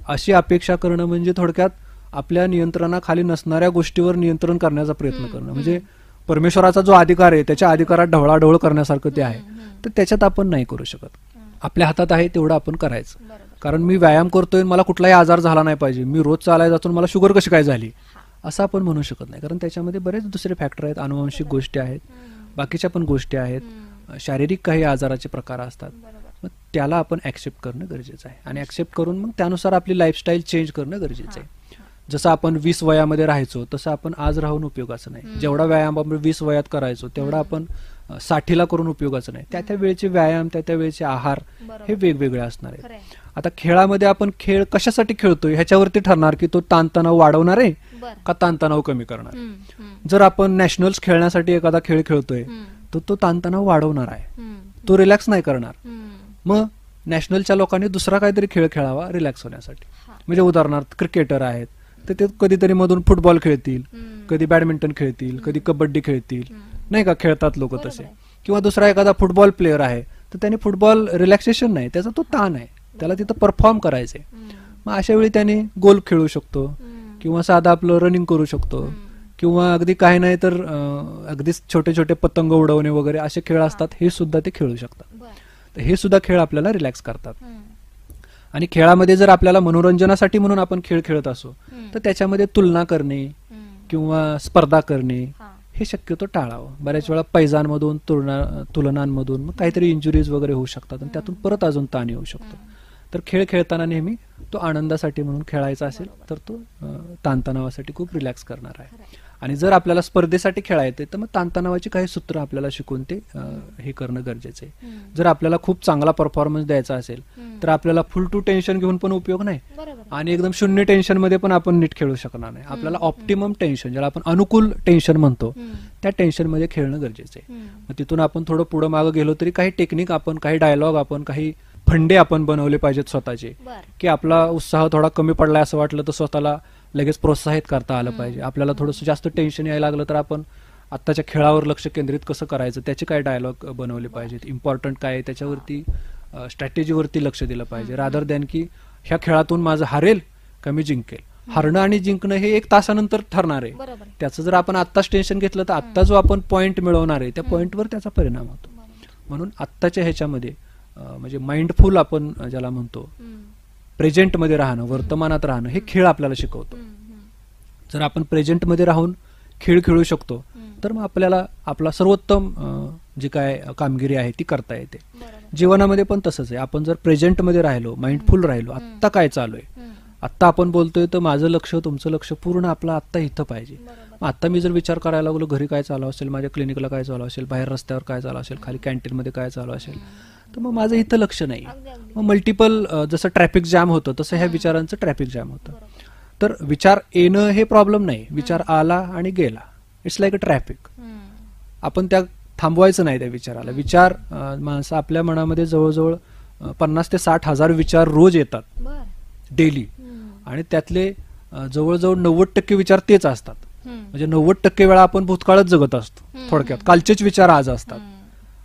अशी अपेक्षा करणं म्हणजे थोडक्यात आपल्या नियंत्रणाखाली नसणाऱ्या गोष्टीवर नियंत्रण करण्याचा प्रयत्न करणं. म्हणजे परमेश्वराचा जो अधिकार आहे त्याच्या अधिकारात ढवळाढवळ करण्यासारखं ते आहे. तर त्याच्यात आपण नाही करू शकत. आपल्या हातात आहे तेवढं आपण करायचं. कारण मी व्यायाम करतोय मला कुठलाही आजार झाला नाही पाहिजे, मी रोज चालायला जातो मला शुगर कशी काय झाली असं आपण म्हणू शकत नाही. कारण त्याच्यामध्ये बरेच दुसरे फॅक्टर आहेत, अनुवांशिक गोष्टी आहेत, बाकीच्या पण गोष्टी आहेत, शारीरिक काही आजाराचे प्रकार असतात. मग त्याला आपण ऍक्सेप्ट करणं गरजेचं आहे. आणि ऍक्सेप्ट करून मग त्यानुसार आपली लाईफस्टाईल चेंज करणं गरजेचं आहे. जसं आपण 20 वयामध्ये राहायचो तसं आपण आज राहून उपयोगाचं नाही. जेवढा व्यायाम आपण 20 वयात करायचो तेवढा आपण 60ला करून उपयोगाचं नाही. त्या वेळेचे व्यायाम, त्या वेळेचे आहार हे वेगवेगळे असणार आहे. आता खेळामध्ये आपण खेळ कशासाठी खेळतोय ह्याच्यावरती ठरणार की तो ताणतणाव वाढवणार आहे का ताणतणाव कमी करणार. जर आपण नॅशनल्स खेळण्यासाठी एखादा खेळ खेळतोय तर तो ताणतणाव वाढवणार आहे, तो रिलॅक्स नाही करणार. मग नॅशनलच्या लोकांनी दुसरा काहीतरी खेळ खेळावा रिलॅक्स होण्यासाठी. म्हणजे उदाहरणार्थ क्रिकेटर आहेत तर ते कधीतरी मधून फुटबॉल खेळतील, कधी बॅडमिंटन खेळतील, कधी कबड्डी खेळतील, नाही का, खेळतात लोक तसे. किंवा दुसरा एखादा फुटबॉल प्लेअर आहे तर त्याने फुटबॉल रिलॅक्सेशन नाही, त्याचा तो ताण आहे, त्याला तिथं परफॉर्म करायचंय. मग अशा वेळी त्याने गोल्फ खेळू शकतो किंवा साधा आपलं रनिंग करू शकतो किंवा अगदी काही नाही तर अगदी छोटे छोटे पतंग उडवणे वगैरे असे खेळ असतात, हे सुद्धा ते खेळू शकतात. तर हे सुद्धा खेळ आपल्याला रिलॅक्स करतात. आणि खेळामध्ये जर आपल्याला मनोरंजनासाठी म्हणून आपण खेळ खेळत असो तर त्याच्यामध्ये तुलना करणे किंवा स्पर्धा करणे हे शक्यतो टाळावं. बऱ्याच वेळा पैजांमधून तुलनांमधून मग काहीतरी इंजुरीज वगैरे होऊ शकतात आणि त्यातून परत अजून ताण येऊ शकतो. तर खेळ खेळताना नेहमी तो आनंदासाठी म्हणून खेळायचा असेल तर तो ताणतणावासाठी खूप रिलॅक्स करणार आहे. आणि जर आपल्याला स्पर्धेसाठी खेळायचं तर मग ताणतणावाची काही सूत्र आपल्याला शिकून ते हे करणं गरजेचं आहे. जर आपल्याला खूप चांगला परफॉर्मन्स द्यायचा असेल तर आपल्याला फुल टू टेन्शन घेऊन पण उपयोग नाही आणि एकदम शून्य टेन्शन मध्ये पण आपण नीट खेळू शकणार नाही. आपल्याला ऑप्टिमम टेन्शन, ज्याला आपण अनुकूल टेन्शन म्हणतो, त्या टेन्शन मध्ये खेळणं गरजेचं आहे. मग तिथून आपण थोडं पुढे मागे गेलो तरी काही टेक्निक आपण, काही डायलॉग आपण, काही फंडे आपण बनवले पाहिजेत स्वतःचे, की आपला उत्साह थोडा कमी पडलाय असं वाटलं तर स्वतःला लगेच प्रोत्साहित करता आलं पाहिजे. आपल्याला थोडंसं जास्त टेन्शन यायला लागलं तर आपण आत्ताच्या खेळावर लक्ष केंद्रित कसं करायचं त्याचे काय डायलॉग बनवले पाहिजेत, इम्पॉर्टंट काय आहे त्याच्यावरती, स्ट्रॅटेजीवरती लक्ष दिलं पाहिजे. रादर दॅन की ह्या खेळातून माझं हारेल का मी जिंकेल. हारणं आणि जिंकणं हे 1 तासानंतर ठरणार आहे. त्याचं जर आपण आत्ताच टेन्शन घेतलं तर आत्ता जो आपण पॉईंट मिळवणार आहे त्या पॉईंटवर त्याचा परिणाम होतो. म्हणून आत्ताच्या ह्याच्यामध्ये म्हणजे माइंडफुल आपण ज्याला म्हणतो, प्रेझेंटमध्ये राहणं, वर्तमानात राहणं, हे खेळ आपल्याला शिकवतो. जर आपण प्रेझेंटमध्ये राहून खेळ खेळू शकतो तर मग आपल्याला आपला सर्वोत्तम जी काय कामगिरी आहे ती करता येते. जीवनामध्ये पण तसंच आहे. आपण जर प्रेझेंटमध्ये राहिलो, माइंडफुल राहिलो, आत्ता काय चालू आहे, आत्ता आपण बोलतोय तर माझं लक्ष, तुमचं लक्ष पूर्ण आपलं आत्ता इथं पाहिजे. आता मी जर विचार करायला लागलो घरी काय चालू असेल, माझ्या क्लिनिकला काय चालू असेल, बाहेर रस्त्यावर काय चालू असेल, खाली कॅन्टीनमध्ये काय चालू असेल, तर मग माझं इथं लक्ष नाही. मग मल्टिपल, जसं ट्रॅफिक जॅम होतं तसं ह्या विचारांचं ट्रॅफिक जॅम होतं. तर विचार येणं हे प्रॉब्लेम नाही, विचार आला आणि गेला, इट्स लाईक अ ट्रॅफिक. आपण त्या थांबवायचं नाही त्या विचाराला. विचार, माणसं आपल्या मनामध्ये जवळजवळ 50 ते 60 हजार विचार रोज येतात डेली, आणि त्यातले जवळजवळ 90% विचार तेच असतात. म्हणजे 90% वेळा आपण भूतकाळात जगत असतो. थोडक्यात कालचेच विचार आज असतात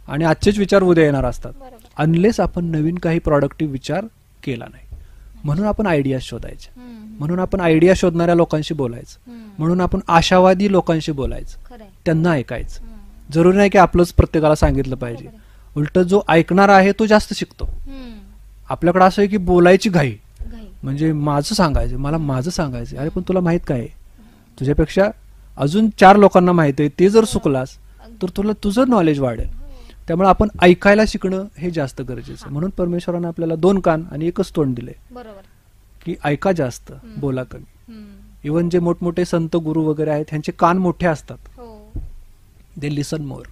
आणि आजचेच विचार उद्या येणार असतात, अनलेस आपण नवीन काही प्रोडक्टिव्ह विचार केला नाही. म्हणून आपण आयडिया शोधायचे, म्हणून आपण आयडिया शोधणाऱ्या लोकांशी बोलायचं, म्हणून आपण आशावादी लोकांशी बोलायचं, त्यांना ऐकायचं. जरुरी नाही की आपलंच प्रत्येकाला सांगितलं पाहिजे. उलट जो ऐकणार आहे तो जास्त शिकतो. आपल्याकडे असं आहे की बोलायची घाई, म्हणजे माझं सांगायचं, मला माझं सांगायचं. अरे पण तुला माहित काय, तुझ्यापेक्षा अजून 4 लोकांना माहित आहे, ते जर चुकलास तर तुला तुझं नॉलेज वाढेल. त्यामुळे आपण ऐकायला शिकणं हे जास्त गरजेचं आहे. म्हणून परमेश्वरानं आपल्याला 2 कान आणि 1च तोंड दिले, की ऐका जास्त, बोला कमी. इव्हन जे मोठमोठे संत गुरु वगैरे आहेत ह्यांचे कान मोठे असतात, दे लिसन मोर,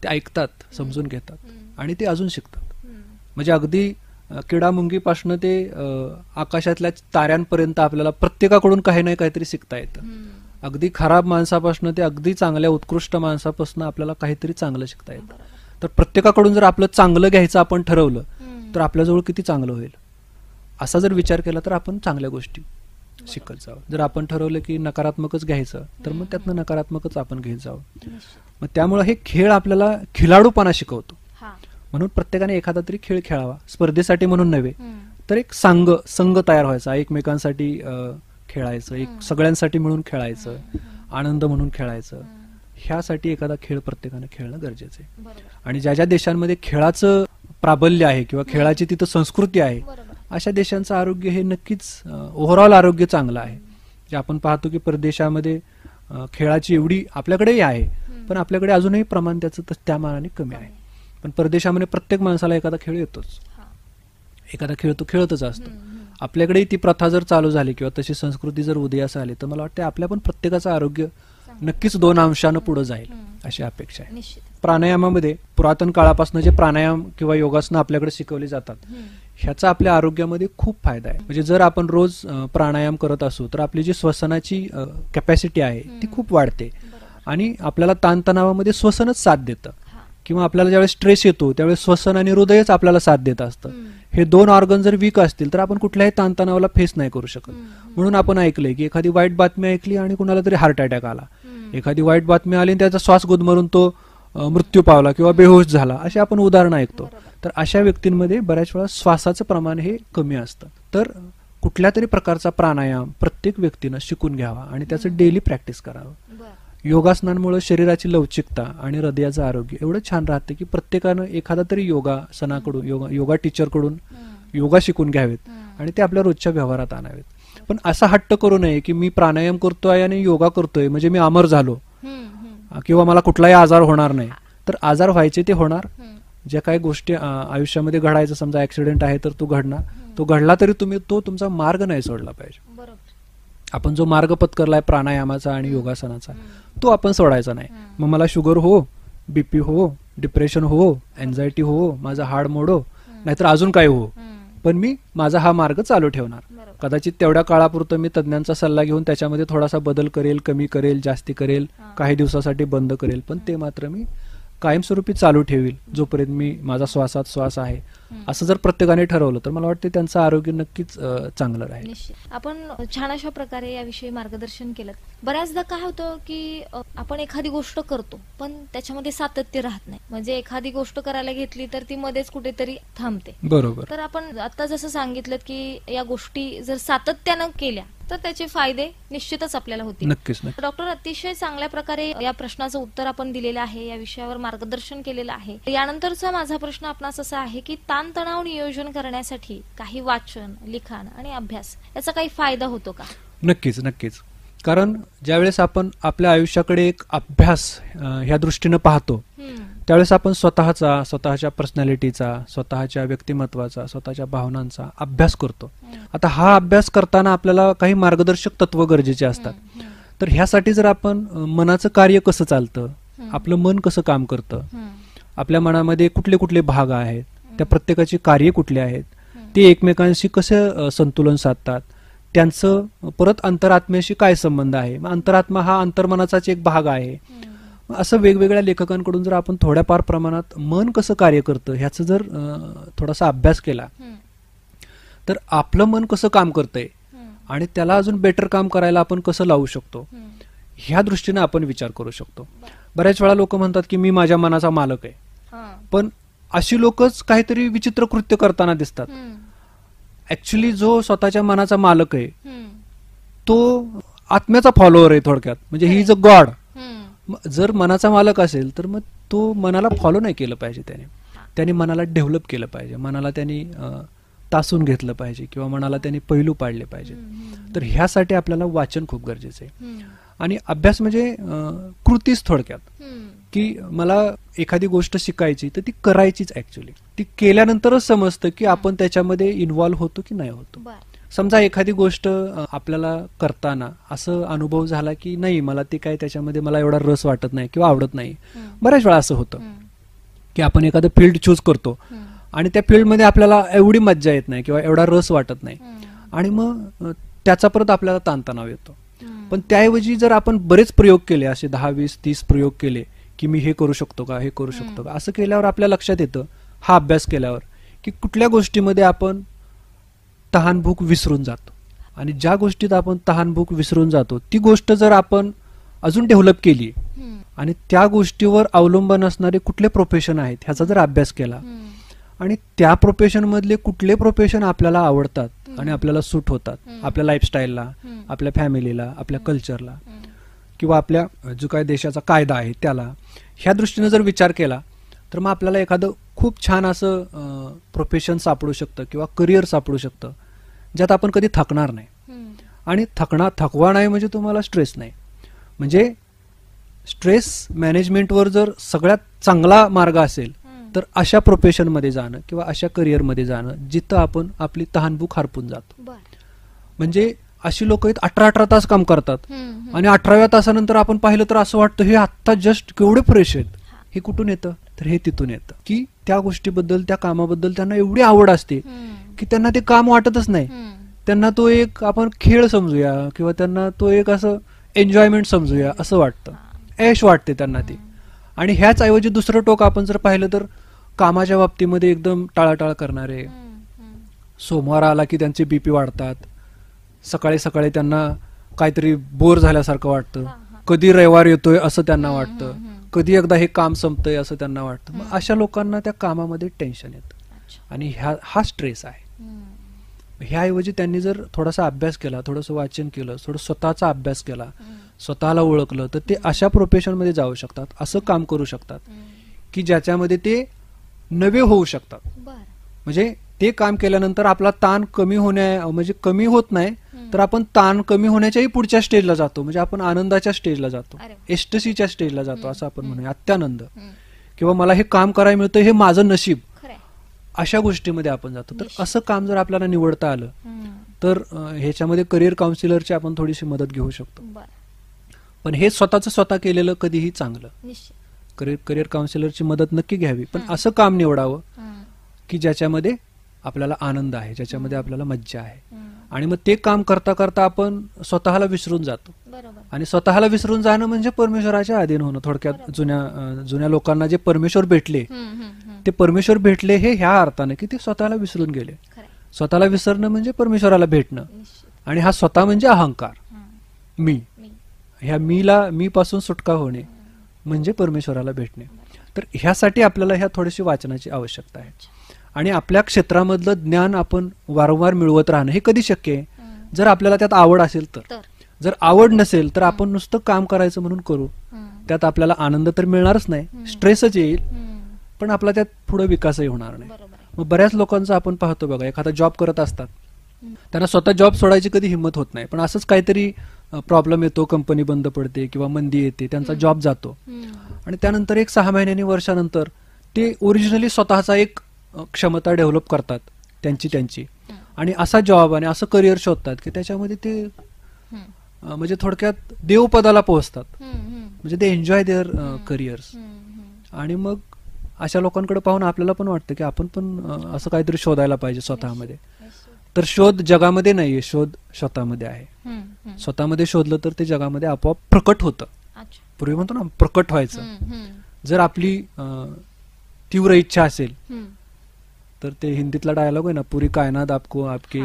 ते ऐकतात, समजून घेतात आणि ते अजून शिकतात. म्हणजे अगदी किडामुंगीपासनं ते आकाशातल्या ताऱ्यांपर्यंत आपल्याला प्रत्येकाकडून काही नाही काहीतरी शिकता येतं. अगदी खराब माणसापासून ते अगदी चांगल्या उत्कृष्ट माणसापासून आपल्याला काहीतरी चांगलं शिकता येतं. तर प्रत्येकाकडून जर आपलं चांगलं घ्यायचं आपण ठरवलं तर आपल्याजवळ किती चांगलं होईल. असा जर विचार केला तर आपण चांगल्या गोष्टी शिकत जावं. जर आपण ठरवलं की नकारात्मकच घ्यायचं तर मग त्यातनं नकारात्मकच आपण घेत जावं. मग त्यामुळे हे खेळ आपल्याला खिलाडूपणा शिकवतो. म्हणून प्रत्येकाने एखादा तरी खेळ खेळावा, स्पर्धेसाठी म्हणून नव्हे तर एक संघ तयार व्हायचा, एकमेकांसाठी खेळायचं, एक सगळ्यांसाठी मिळून खेळायचं, आनंद म्हणून खेळायचं. ह्यासाठी एखादा खेळ प्रत्येकाने खेळणं गरजेचं आहे. आणि ज्या ज्या देशांमध्ये खेळाचं प्राबल्य आहे किंवा खेळाची तिथं संस्कृती आहे अशा देशांचं आरोग्य हे नक्कीच ओव्हरऑल आरोग्य चांगलं आहे. जे आपण पाहतो की परदेशामध्ये खेळाची एवढी आपल्याकडेही आहे पण आपल्याकडे अजूनही प्रमाण त्याचं त्या मानाने कमी आहे. पण परदेशामध्ये प्रत्येक माणसाला एखादा खेळ येतोच, एखादा खेळ तो खेळतच असतो. आपल्याकडेही ती प्रथा जर चालू झाली किंवा तशी संस्कृती जर उदयास आली तर मला वाटतं आपल्या पण प्रत्येकाचं आरोग्य नक्कीच 2 अंशानं पुढे जाईल अशी अपेक्षा आहे. प्राणायामामध्ये पुरातन काळापासून जे प्राणायाम किंवा योगासनं आपल्याकडे शिकवली जातात ह्याचा आपल्या आरोग्यामध्ये खूप फायदा आहे. म्हणजे जर आपण रोज प्राणायाम करत असू तर आपली जी श्वसनाची कॅपॅसिटी आहे ती खूप वाढते आणि आपल्याला ताणतणावामध्ये श्वसनच साथ देतं. किंवा आपल्याला ज्यावेळेस स्ट्रेस येतो त्यावेळेस श्वसन आणि हृदयच आपल्याला साथ देत असतं. हे 2 ऑर्गन जर वीक असतील तर आपण कुठल्याही ताणतणावाला फेस नाही करू शकत. म्हणून आपण ऐकलंय की एखादी वाईट बातमी ऐकली आणि कुणाला तरी हार्ट अटॅक आला, एखादी वाईट बातमी आली आणि त्याचा श्वास गुदमरून तो मृत्यू पावला किंवा बेहोश झाला, अशी आपण उदाहरणं ऐकतो. तर अशा व्यक्तींमध्ये बऱ्याच वेळा श्वासाचं प्रमाण हे कमी असतं. तर कुठल्या तरी प्रकारचा प्राणायाम प्रत्येक व्यक्तीनं शिकून घ्यावा आणि त्याचं डेली प्रॅक्टिस करावं. योगासनांमुळे शरीराची लवचिकता आणि हृदयाचं आरोग्य एवढं छान राहते की प्रत्येकानं एखादा तरी योगासनाकडून योगा टीचरकडून योगा शिकून घ्यावेत आणि ते आपल्या रोजच्या व्यवहारात आणावेत. पण असा हट्ट करू नये की मी प्राणायाम करतोय आणि योगा करतोय म्हणजे मी अमर झालो किंवा मला कुठलाही आजार होणार नाही. तर आजार व्हायचे ते होणार. ज्या काही गोष्टी आयुष्यामध्ये घडायचं, समजा ऍक्सिडेंट आहे तर तो घडणार, तो घडला तरी तुम्ही तो तुमचा मार्ग नाही सोडला पाहिजे. आपण जो मार्ग पत्करलाय प्राणायामाचा आणि योगासनाचा तो आपण सोडायचा नाही. मग मला शुगर हो, बीपी हो, डिप्रेशन हो, एन्झायटी हो, माझा हाड मोडो, नाहीतर अजून काय हो, पण मी माझा हा मार्ग चालू ठेवणार. कदाचित तेवढ्या काळापुरतं मी तज्ञांचा सल्ला घेऊन त्याच्यामध्ये थोडासा बदल करेल, कमी करेल, जास्ती करेल, काही दिवसासाठी बंद करेल, पण ते मात्र मी कायमस्वरूपी चालू ठेवील जोपर्यंत मी माझा श्वासात श्वास आहे. असं जर प्रत्येकाने ठरवलं तर मला वाटतं त्यांचं आरोग्य नक्कीच चांगलं राहील. आपण छान अशा प्रकारे याविषयी मार्गदर्शन केलं. बऱ्याचदा काय होतं की आपण एखादी गोष्ट करतो पण त्याच्यामध्ये सातत्य राहत नाही. म्हणजे एखादी गोष्ट करायला घेतली तर ती मध्येच कुठेतरी थांबते. बरोबर. तर आपण आता जसं सांगितलं की या गोष्टी जर सातत्यानं केल्या तर त्याचे फायदे निश्चितच आपल्याला होतील. नक्कीच. डॉक्टर, अतिशय चांगल्या प्रकारे या प्रश्नाचं उत्तर आपण दिलेलं आहे, या विषयावर मार्गदर्शन केलेलं आहे. यानंतरचा माझा प्रश्न आपणास असा आहे की ताणतणाव नियोजन करण्यासाठी काही वाचन, लिखाण आणि अभ्यास याचा काही फायदा होतो का? नक्कीच नक्कीच. कारण ज्यावेळेस आपण आपल्या आयुष्याकडे एक अभ्यास ह्या दृष्टीनं पाहतो त्यावेळेस आपण स्वतःच्या पर्सनॅलिटीचा, स्वतःच्या व्यक्तिमत्वाचा, स्वतःच्या भावनांचा अभ्यास करतो. आता हा अभ्यास करताना आपल्याला काही मार्गदर्शक तत्व गरजेचे असतात. तर ह्यासाठी जर आपण मनाचं कार्य कसं चालतं, आपलं मन कसं काम करतं, आपल्या मनामध्ये कुठले कुठले भाग आहेत, त्या प्रत्येकाची कार्य कुठली आहेत, ते एकमेकांशी कसं संतुलन साधतात, त्यांचं परत अंतरात्म्याशी काय संबंध आहे, अंतरात्मा हा अंतर्मनाचाच एक भाग आहे. असं वेगवेगळ्या लेखकांकडून जर आपण थोड्याफार प्रमाणात मन कसं कार्य करतं ह्याचा जर थोडासा अभ्यास केला तर आपलं मन कसं काम करतंय आणि त्याला अजून बेटर काम करायला आपण कसं लावू शकतो ह्या दृष्टीने आपण विचार करू शकतो. बऱ्याच वेळा लोक म्हणतात की मी माझ्या मनाचा मालक आहे, पण अशी लोकच काहीतरी विचित्र कृत्य करताना दिसतात. ऍक्च्युली जो स्वतःच्या मनाचा मालक आहे तो आत्म्याचा फॉलोअर आहे थोडक्यात. म्हणजे ही इज अ गॉड. जर मनाचा मालक असेल तर मग तो मनाला फॉलो नाही केलं पाहिजे. त्याने मनाला डेव्हलप केलं पाहिजे, मनाला त्यांनी तासून घेतलं पाहिजे किंवा मनाला त्यांनी पैलू पाडले पाहिजे. तर ह्यासाठी आपल्याला वाचन खूप गरजेचं आहे. आणि अभ्यास म्हणजे कृतीच थोडक्यात. की मला एखादी गोष्ट शिकायची तर ती करायचीच ऍक्च्युली. ती केल्यानंतरच समजतं की आपण त्याच्यामध्ये इन्व्हॉल्व्ह होतो की नाही होतो. समजा एखादी गोष्ट आपल्याला करताना असं अनुभव झाला की नाही मला ती काय त्याच्यामध्ये मला एवढा रस वाटत नाही किंवा आवडत नाही. बऱ्याच वेळा असं होतं की आपण एखादं फील्ड चूज करतो आणि त्या फील्डमध्ये आपल्याला एवढी मज्जा येत नाही किंवा एवढा रस वाटत नाही आणि मग त्याचा परत आपल्याला ताणतणाव येतो. पण त्याऐवजी जर आपण बरेच प्रयोग केले, असे 10, 20, 30 प्रयोग केले की मी हे करू शकतो का, हे करू शकतो का, असं केल्यावर आपल्या लक्षात येतं, हा अभ्यास केल्यावर, की कुठल्या गोष्टीमध्ये आपण तहानभूक विसरून जातो. आणि ज्या गोष्टीत आपण तहानभूक विसरून जातो ती गोष्ट जर आपण अजून डेव्हलप केली आणि त्या गोष्टीवर अवलंबून असणारे कुठले प्रोफेशन आहेत ह्याचा जर अभ्यास केला आणि त्या प्रोफेशन मधले कुठले प्रोफेशन आपल्याला आवडतात आणि आपल्याला सूट होतात, आपल्या लाईफस्टाईलला, आपल्या फॅमिलीला, आपल्या कल्चरला किंवा आपल्या जो काय देशाचा कायदा आहे त्याला, ह्या दृष्टीने जर विचार केला तर मग आपल्याला एखादं खूप छान असं प्रोफेशन सापडू शकतं किंवा करिअर सापडू शकतं ज्यात आपण कधी थकणार नाही. आणि थकवा नाही म्हणजे तुम्हाला स्ट्रेस नाही. म्हणजे स्ट्रेस मॅनेजमेंटवर जर सगळ्यात चांगला मार्ग असेल तर अशा प्रोफेशनमध्ये जाणं किंवा अशा करिअरमध्ये जाणं जिथं आपण आपली तहानभूक हरपून जातो. म्हणजे अशी लोक आहेत 18-18 तास काम करतात आणि 18व्या तासानंतर आपण पाहिलं तर असं वाटतं हे आत्ता जस्ट केवढे फ्रेश आहेत. हे कुठून येतं तर हे तिथून येतं की त्या गोष्टीबद्दल, त्या कामाबद्दल त्यांना एवढी आवड असते की त्यांना ते काम वाटतच नाही. त्यांना तो एक आपण खेळ समजूया किंवा त्यांना तो एक असं एन्जॉयमेंट समजूया असं वाटतं, ऐश वाटते त्यांना ती. आणि ह्याच ऐवजी दुसरं टोक आपण जर पाहिलं तर कामाच्या बाबतीमध्ये एकदम टाळाटाळ करणारे, सोमवार आला की त्यांचे बीपी वाढतात, सकाळी सकाळी त्यांना काहीतरी बोर झाल्यासारखं वाटतं, कधी रविवार येतोय असं त्यांना वाटतं, कधी एकदा हे काम संपतंय असं त्यांना वाटतं. मग अशा लोकांना त्या कामामध्ये टेन्शन येतं आणि हा स्ट्रेस आहे. ह्याऐवजी त्यांनी जर थोडासा अभ्यास केला, थोडंसं वाचन केलं, थोडं स्वतःचा अभ्यास केला, स्वतःला ओळखलं तर ते अशा प्रोफेशनमध्ये जाऊ शकतात, असं काम करू शकतात की ज्याच्यामध्ये ते नवे होऊ शकतात. म्हणजे ते काम केल्यानंतर आपला ताण कमी म्हणजे कमी होत नाही तर आपण ताण कमी होण्याच्याही पुढच्या स्टेजला जातो. म्हणजे आपण आनंदाच्या स्टेजला जातो, एस्टसीच्या स्टेजला जातो असं आपण म्हणूया, अत्यानंद. किंवा मला हे काम करायला मिळतं हे माझं नशीब, अशा गोष्टीमध्ये आपण जातो. तर असं काम जर आपल्याला निवडता आलं तर ह्याच्यामध्ये करिअर काउन्सिलरची आपण थोडीशी मदत घेऊ शकतो. पण हे स्वतः केलेलं कधीही चांगलं. करिअर काउन्सिलरची मदत नक्की घ्यावी, पण असं काम निवडावं की ज्याच्यामध्ये आपल्याला आनंद आहे, ज्याच्यामध्ये आपल्याला मज्जा आहे. आणि मग ते काम करता करता आपण स्वतःला विसरून जातो. आणि स्वतःला विसरून जाणं म्हणजे परमेश्वराच्या अधीन होणं. थोडक्यात जुन्या लोकांना जे परमेश्वर भेटले ते परमेश्वर भेटले हे ह्या अर्थाने की ते स्वतःला विसरून गेले. स्वतःला विसरणं म्हणजे परमेश्वराला भेटणं. आणि हा स्वतः म्हणजे अहंकार, मी. ह्या मी पासून सुटका होणे म्हणजे परमेश्वराला भेटणे. तर ह्यासाठी आपल्याला ह्या थोडीशी वाचनाची आवश्यकता आहे. आणि आपल्या क्षेत्रामधलं ज्ञान आपण वारंवार मिळवत राहणं हे कधी शक्य आहे जर आपल्याला त्यात आवड असेल तर. जर आवड नसेल तर आपण नुसतं काम करायचं म्हणून करू, त्यात आपल्याला आनंद तर मिळणारच नाही, स्ट्रेसच येईल, पण आपला त्यात पुढे विकासही होणार नाही. मग बऱ्याच लोकांचं आपण पाहतो बघा, एखादा जॉब करत असतात, त्यांना स्वतः जॉब सोडायची कधी हिंमत होत नाही, पण असंच काहीतरी प्रॉब्लेम येतो, कंपनी बंद पडते किंवा मंदी येते, त्यांचा जॉब जातो आणि त्यानंतर 1-6 महिन्यांनी, वर्षानंतर ते ओरिजिनली स्वतःचा एक क्षमता डेव्हलप करतात त्यांची आणि असा जॉब आणि असं करिअर शोधतात की त्याच्यामध्ये ते म्हणजे थोडक्यात देवपदाला पोहोचतात. म्हणजे ते एन्जॉय देअर करिअर्स. आणि मग अशा लोकांकडे पाहून आपल्याला पण वाटतं की आपण पण असं काहीतरी शोधायला पाहिजे स्वतःमध्ये. तर शोध जगामध्ये नाहीये, शोध स्वतःमध्ये आहे. स्वतःमध्ये शोधलं तर ते जगामध्ये आपोआप प्रकट होतं. पूर्वी म्हणतो ना प्रकट व्हायचं. जर आपली तीव्र इच्छा असेल तर ते हिंदीतला डायलॉग आहे ना, पुरी कायनात आपको आपके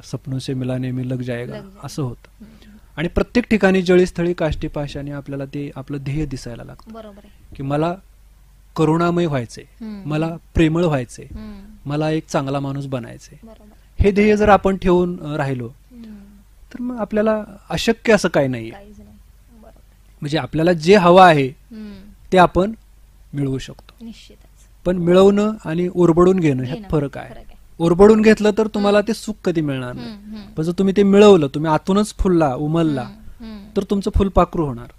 सपनों से मिलाने में लग जाएगा, असं होतं. आणि प्रत्येक ठिकाणी जळीस्थळी काष्टी पाशाने आपल्याला ते आपलं ध्येय दिसायला लागतं की मला करुणामय व्हायचंय, मला प्रेमळ व्हायचंय, मला एक चांगला माणूस बनायचंय. हे ध्येय जर आपण ठेवून राहिलो तर मग आपल्याला अशक्य असं काही नाहीये. म्हणजे आपल्याला जे हवं आहे ते आपण मिळवू शकतो. पण मिळवणं आणि ओरबडून घेणं ह्यात फरक आहे. ओरबडून घेतलं तर तुम्हाला ते सुख कधी मिळणार नाही, पण जर तुम्ही ते मिळवलं, तुम्ही आतूनच फुलला, उमलला, तर तुमचं फुलपाखरू होणार.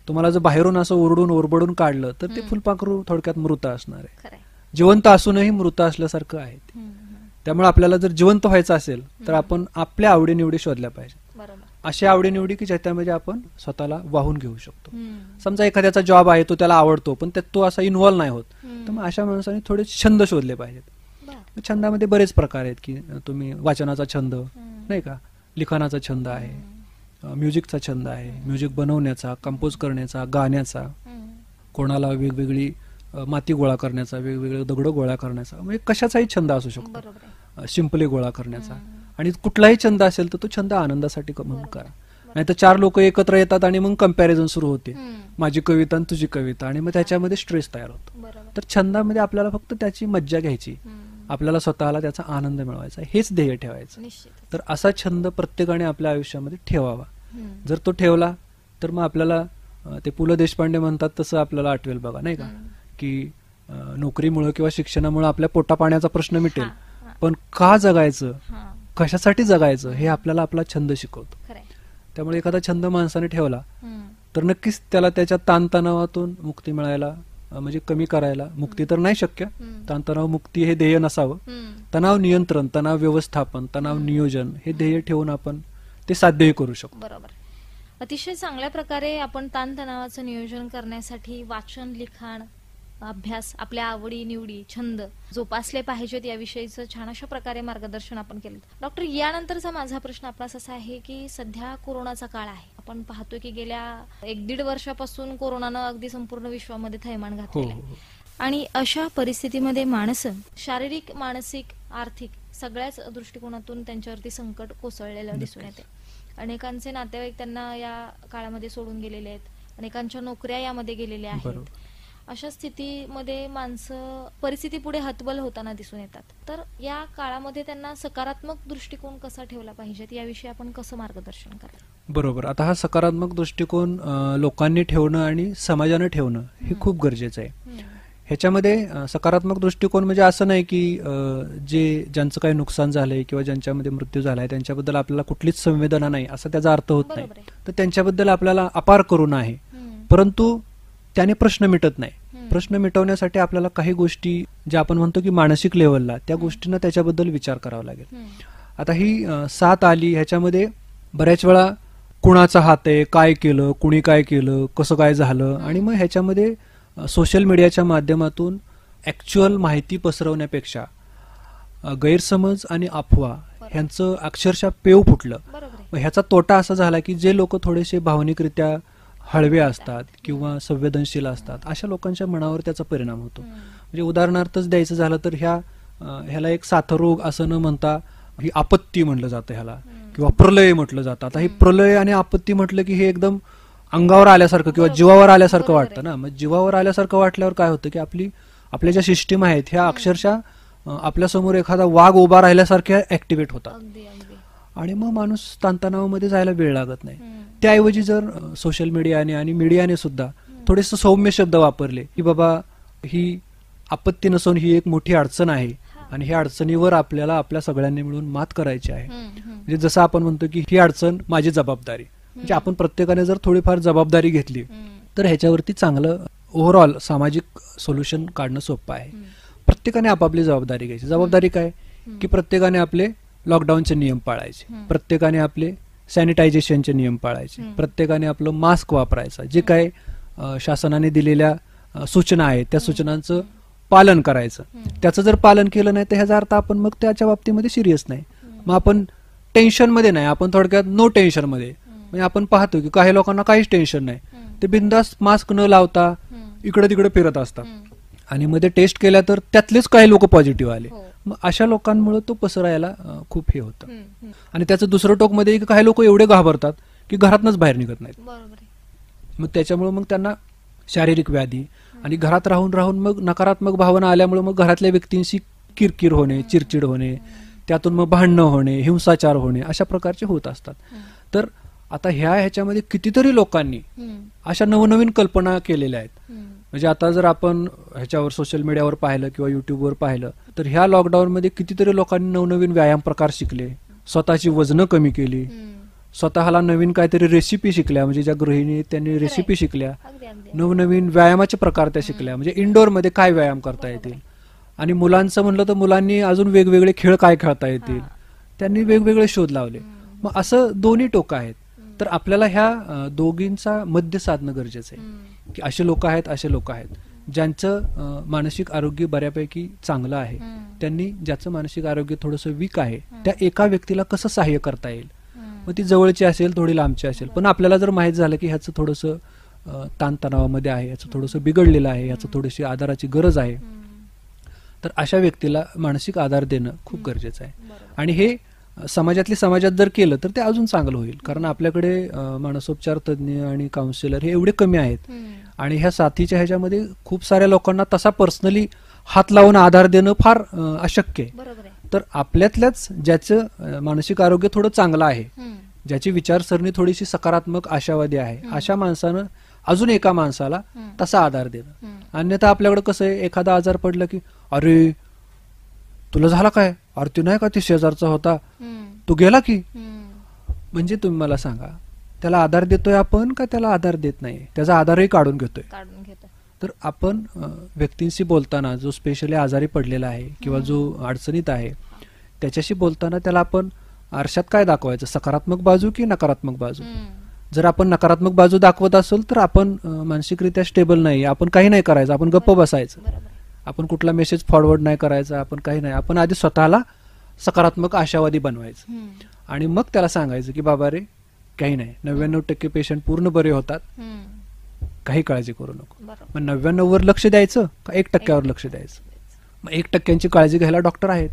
तुम्हाला जर बाहेरून असं ओरडून ओरबडून काढलं तर ते फुलपाखरू थोडक्यात मृत असणार आहे. खरंय. जिवंत असूनही मृत असल्यासारखं आहे ते. त्यामुळे आपल्याला जर जिवंत व्हायचं असेल तर आपण आपल्या आवडीनिवडी शोधल्या पाहिजेत. बरोबर. अशा आवडीनिवडी की ज्याच्यामध्ये आपण स्वतःला वाहून घेऊ शकतो. समजा एखाद्याचा जॉब आहे, तो त्याला आवडतो पण त्यात तो असा इन्व्हॉल्व नाही होत, तर मग अशा माणसाने थोडे छंद शोधले पाहिजेत. छंदामध्ये बरेच प्रकार आहेत की तुम्ही वाचनाचा छंद नाही का, लिखाणाचा छंद आहे, म्युझिकचा छंद आहे, म्युझिक बनवण्याचा, कंपोज करण्याचा, गाण्याचा, कोणाला वेगवेगळी माती गोळा करण्याचा, वेगवेगळे दगड गोळा करण्याचा, म्हणजे कशाचाही छंद असू शकतो, शिंपले गोळा करण्याचा. आणि कुठलाही छंद असेल तर तो छंद आनंदासाठी म्हणून करा. नाही तर 4 लोक एकत्र येतात आणि मग कंपॅरिझन सुरू होते, माझी कविता आणि तुझी कविता, आणि मग त्याच्यामध्ये स्ट्रेस तयार होतो. तर छंदामध्ये आपल्याला फक्त त्याची मज्जा घ्यायची, आपल्याला स्वतःला त्याचा आनंद मिळवायचा, हेच ध्येय ठेवायचं. तर असा छंद प्रत्येकाने आपल्या आयुष्यामध्ये ठेवावा. जर तो ठेवला तर मग आपल्याला ते पु ल देशपांडे म्हणतात तसं आपल्याला आठवेल बघा, नाही का, की नोकरीमुळे किंवा शिक्षणामुळे आपल्या पोटा पाण्याचा प्रश्न मिटेल, पण का जगायचं, कशासाठी जगायचं हे आपल्याला आपला छंद शिकवतो. त्यामुळे एखादा छंद माणसाने ठेवला तर नक्कीच त्याला त्याच्या ताणतणावातून मुक्ती मिळायला, म्हणजे कमी करायला, मुक्ती तर नाही शक्य, ताणतणाव मुक्ती हे ध्येय नसावं, तणाव नियंत्रण, तणाव व्यवस्थापन, तणाव नियोजन हे ध्येय ठेवून आपण ते साध्यही करू शकतो. बरोबर. अतिशय चांगल्या प्रकारे आपण ताणतणावाचं नियोजन करण्यासाठी वाचन, लिखाण, अभ्यास, आपल्या आवडी निवडी, छंद जोपासले पाहिजेत याविषयीचं छान अशा प्रकारे मार्गदर्शन आपण केलं. डॉक्टर, यानंतरचा माझा प्रश्न आपणास असा आहे की सध्या कोरोनाचा काळ आहे. आपण पाहतो की गेल्या 1-1.5 वर्षापासून कोरोनानं अगदी संपूर्ण विश्वामध्ये थैमान घातलेलं आहे. आणि अशा परिस्थितीमध्ये माणसं शारीरिक, मानसिक, आर्थिक सगळ्याच दृष्टिकोनातून त्यांच्यावरती संकट कोसळलेलं दिसून येते. अनेकांचे नातेवाईक त्यांना या काळामध्ये सोडून गेलेले आहेत, अनेकांच्या नोकऱ्या यामध्ये गेलेल्या आहेत. अशा स्थितीमध्ये माणसं परिस्थिती पुढे हतबल होताना दिसून येतात. तर या काळामध्ये त्यांना सकारात्मक दृष्टिकोन कसा ठेवला पाहिजे याविषयी आपण कसं मार्गदर्शन करा? बरोबर. आता हा सकारात्मक दृष्टिकोन लोकांनी ठेवणं आणि समाजानं ठेवणं हे खूप गरजेचं आहे. ह्याच्यामध्ये सकारात्मक दृष्टिकोन म्हणजे असं नाही की ज्यांचं काही नुकसान झालंय किंवा ज्यांच्यामध्ये मृत्यू झालाय त्यांच्याबद्दल आपल्याला कुठलीच संवेदना नाही असा त्याचा अर्थ होत नाही. तर त्यांच्याबद्दल आपल्याला अपार करुणा आहे, परंतु त्याने प्रश्न मिटत नाही. प्रश्न मिटवण्यासाठी आपल्याला काही गोष्टी ज्या आपण म्हणतो की मानसिक लेवलला, त्या गोष्टींना त्याच्याबद्दल विचार करावा लागेल. आता ही साथ आली, ह्याच्यामध्ये बऱ्याच वेळा कुणाचा हात आहे, काय केलं, कुणी काय केलं, कसं काय झालं, आणि मग ह्याच्यामध्ये सोशल मीडियाच्या माध्यमातून ऍक्च्युअल माहिती पसरवण्यापेक्षा गैरसमज आणि अफवा ह्यांचं अक्षरशः पेव फुटलं. ह्याचा तोटा असा झाला की जे लोक थोडेसे भावनिकरित्या हळवे असतात किंवा संवेदनशील असतात, अशा लोकांच्या मनावर त्याचा परिणाम होतो. म्हणजे उदाहरणार्थच द्यायचं झालं तर ह्याला एक साथरोग असं न म्हणता ही आपत्ती म्हटलं जातं ह्याला, किंवा प्रलय म्हटलं जातं. आता ही प्रलय आणि आपत्ती म्हटलं की हे एकदम अंगावर आल्यासारखं किंवा जीवावर आल्यासारखं वाटतं ना. मग जीवावर आल्यासारखं वाटल्यावर काय होतं की आपल्या ज्या सिस्टीम आहेत ह्या अक्षरशः आपल्यासमोर एखादा वाघ उभा राहिल्यासारख्या ऍक्टिव्हेट होतात, आणि मग माणूस ताणतणावामध्ये जायला वेळ लागत नाही. त्याऐवजी जर सोशल मीडियाने आणि मीडियाने सुद्धा थोडेसे सौम्य शब्द वापरले की बाबा ही आपत्ती नसून ही एक मोठी अडचण आहे आणि ह्या अडचणीवर आपल्याला आपल्या सगळ्यांनी मिळून मात करायची आहे. म्हणजे जसं आपण म्हणतो की ही अडचण माझी जबाबदारी, म्हणजे आपण प्रत्येकाने जर थोडीफार जबाबदारी घेतली तर ह्याच्यावरती चांगलं ओव्हरऑल सामाजिक सोल्युशन काढणं सोपं आहे. प्रत्येकाने आपापली जबाबदारी घ्यायची. जबाबदारी काय की प्रत्येकाने आपले लॉकडाऊनचे नियम पाळायचे, प्रत्येकाने आपले सॅनिटायझेशनचे नियम पाळायचे, प्रत्येकाने आपलं मास्क वापरायचं, जे काय शासनाने दिलेल्या सूचना आहेत त्या सूचनांचं पालन करायचं. त्याचं जर पालन केलं नाही तर ह्याचा अर्थ आपण मग त्याच्या बाबतीमध्ये सिरियस नाही, मग आपण टेन्शनमध्ये नाही, आपण थोडक्यात नो टेन्शन मध्ये. म्हणजे आपण पाहतो की काही लोकांना काहीच टेन्शन नाही, ते बिनधास्त मास्क न लावता इकडे तिकडे फिरत असतात, आणि मध्ये टेस्ट केल्या तर त्यातलेच काही लोक पॉझिटिव्ह आले. मग अशा लोकांमुळे तो पसरायला खूप हे होतं. आणि त्याचं दुसरं टोक मध्ये काही लोक एवढे घाबरतात की घरातनच बाहेर निघत नाहीत. मग त्याच्यामुळे मग त्यांना शारीरिक व्याधी आणि घरात राहून राहून मग नकारात्मक भावना आल्यामुळे मग घरातल्या व्यक्तींशी किरकिर होणे, चिडचिड होणे, त्यातून मग भांडणं होणे, हिंसाचार होणे, अशा प्रकारचे होत असतात. तर आता ह्याच्यामध्ये कितीतरी लोकांनी अशा नवनवीन कल्पना केलेल्या आहेत. म्हणजे आता जर आपण ह्याच्यावर सोशल मीडियावर पाहिलं किंवा युट्यूबवर पाहिलं तर ह्या लॉकडाऊन मध्ये कितीतरी लोकांनी नवनवीन व्यायाम प्रकार शिकले, स्वतःची वजनं कमी केली, स्वतःला नवीन काहीतरी रेसिपी शिकल्या, म्हणजे ज्या गृहिणी त्यांनी रेसिपी शिकल्या, अगदी अगदी नवनवीन व्यायामाचे प्रकार त्या शिकल्या, म्हणजे इंडोर मध्ये काय व्यायाम करता येतील. आणि मुलांचं म्हणलं तर मुलांनी अजून वेगवेगळे खेळ काय खेळता येतील, त्यांनी वेगवेगळे शोध लावले. मग असं दोन्ही टोकं आहेत. तर आपल्याला ह्या दोघींचा मध्य साधणं गरजेचं आहे, की असे लोक आहेत, असे लोक आहेत ज्यांचं मानसिक आरोग्य बऱ्यापैकी चांगलं आहे, त्यांनी ज्याचं मानसिक आरोग्य थोडंसं वीक आहे त्या एका व्यक्तीला कसं सहाय्य करता येईल. मग ती जवळची असेल, थोडी लांबची असेल, पण आपल्याला जर माहीत झालं की ह्याचं थोडंसं ताणतणावामध्ये आहे, ह्याचं थोडंसं बिघडलेलं आहे, ह्याचं थोडीशी आधाराची गरज आहे, तर अशा व्यक्तीला मानसिक आधार देणं खूप गरजेचं आहे. आणि हे समाजात जर केलं तर ते अजून चांगलं होईल. कारण आपल्याकडे मानसोपचार तज्ज्ञ आणि काउन्सिलर हे एवढे कमी आहेत, आणि ह्या साथीच्या ह्याच्यामध्ये खूप साऱ्या लोकांना तसा पर्सनली हात लावून आधार देणं फार अशक्य आहे. तर आपल्यातल्याच ज्याचं मानसिक आरोग्य थोडं चांगलं आहे, ज्याची विचारसरणी थोडीशी सकारात्मक आशावादी आहे, अशा माणसानं अजून एका माणसाला तसा आधार देणं. अन्यथा आपल्याकडे कसं आहे, एखादा आजार पडला की अरे तुला झाला काय, अरे तू नाही का ती शेजारचा होता, तू गेला की. म्हणजे तुम्ही मला सांगा, त्याला आधार देतोय आपण का त्याला आधार देत नाही, त्याचा आधारही काढून घेतोय. तर आपण व्यक्तींशी बोलताना जो स्पेशली आजारी पडलेला आहे किंवा जो अडचणीत आहे त्याच्याशी बोलताना त्याला आपण आरशात काय दाखवायचं, सकारात्मक बाजू की नकारात्मक बाजू. जर आपण नकारात्मक बाजू दाखवत असेल तर आपण मानसिकरित्या स्टेबल नाही, आपण काही नाही करायचं, आपण गप्प बसायचं, आपण कुठला मेसेज फॉरवर्ड नाही करायचा, आपण काही नाही. आपण आधी स्वतःला सकारात्मक आशावादी बनवायचं आणि मग त्याला सांगायचं की बाबा रे काही नाही, 99% पेशंट पूर्ण बरे होतात, काही काळजी करू नको. मग 99 वर लक्ष द्यायचं का 1% लक्ष द्यायचं. मग 1% काळजी घ्यायला डॉक्टर आहेत,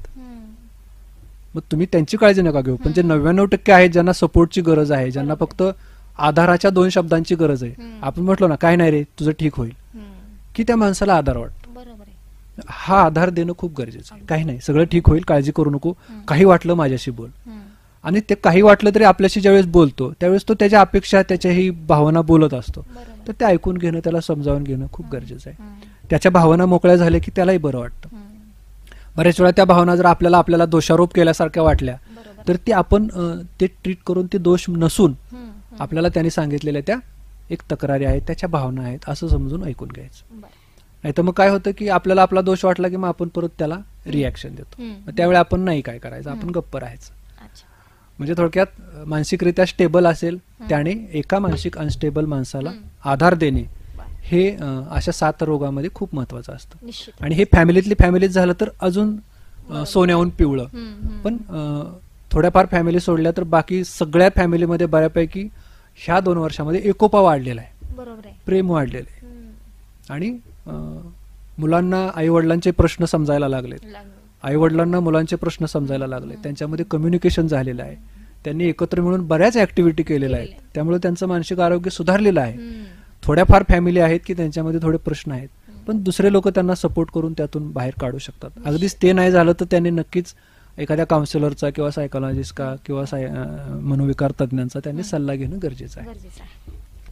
मग तुम्ही त्यांची काळजी नका घेऊ. पण जे 99% आहेत ज्यांना सपोर्टची गरज आहे, ज्यांना फक्त आधाराच्या 2 शब्दांची गरज आहे, आपण म्हटलो ना काय नाही रे तुझं ठीक होईल, की त्या माणसाला आधार वाटतो. हा आधार देणं खूप गरजेचं आहे. काही नाही, सगळं ठीक होईल, काळजी करू नको, काही वाटलं माझ्याशी बोल. आणि ते काही वाटलं तरी आपल्याशी ज्यावेळेस बोलतो त्यावेळेस तो त्याच्या अपेक्षा, त्याच्याही भावना बोलत असतो, तर ते ऐकून घेणं, त्याला समजावून घेणं खूप गरजेचं आहे. त्याच्या भावना मोकळ्या झाल्या की त्यालाही बरं वाटतं. बऱ्याच वेळा त्या भावना जर आपल्याला दोषारोप केल्यासारख्या वाटल्या तर ते आपण ते ट्रीट करून ते दोष नसून आपल्याला त्यांनी सांगितलेल्या त्या एक तक्रारी आहेत, त्याच्या भावना आहेत असं समजून ऐकून घ्यायचं. नाही तर मग काय होतं की आपल्याला आपला दोष वाटला की मग आपण परत त्याला रिॲक्शन देतो. त्यावेळी आपण नाही काय करायचं, आपण गप्प राहायचं. म्हणजे थोडक्यात मानसिकरित्या स्टेबल असेल त्याने एका मानसिक अनस्टेबल माणसाला आधार देणे हे अशा 7 रोगामध्ये खूप महत्वाचं असतं. आणि हे फॅमिलीत झालं तर अजून सोन्याहून पिवळं. पण थोड्याफार फॅमिली सोडल्या तर बाकी सगळ्या फॅमिलीमध्ये बऱ्यापैकी ह्या 2 वर्षामध्ये एकोपा वाढलेला आहे, प्रेम वाढलेलं आहे. आणि मुलांना आई वडिलांचे प्रश्न समजायला लागलेत, आई वडिलांना मुलांचे प्रश्न समजायला लागले, त्यांच्यामध्ये कम्युनिकेशन झालेलं आहे, त्यांनी एकत्र मिळून बऱ्याच ऍक्टिव्हिटी केलेल्या आहेत, त्यामुळे त्यांचं मानसिक आरोग्य सुधारलेलं आहे. थोड्याफार फॅमिली आहेत की त्यांच्यामध्ये थोडे प्रश्न आहेत, पण दुसरे लोक त्यांना सपोर्ट करून त्यातून बाहेर काढू शकतात. अगदीच ते नाही झालं तर त्यांनी नक्कीच एखाद्या काउन्सिलरचा किंवा सायकोलॉजिस्टचा किंवा मनोविकार तज्ञांचा त्यांनी सल्ला घेणं गरजेचं आहे.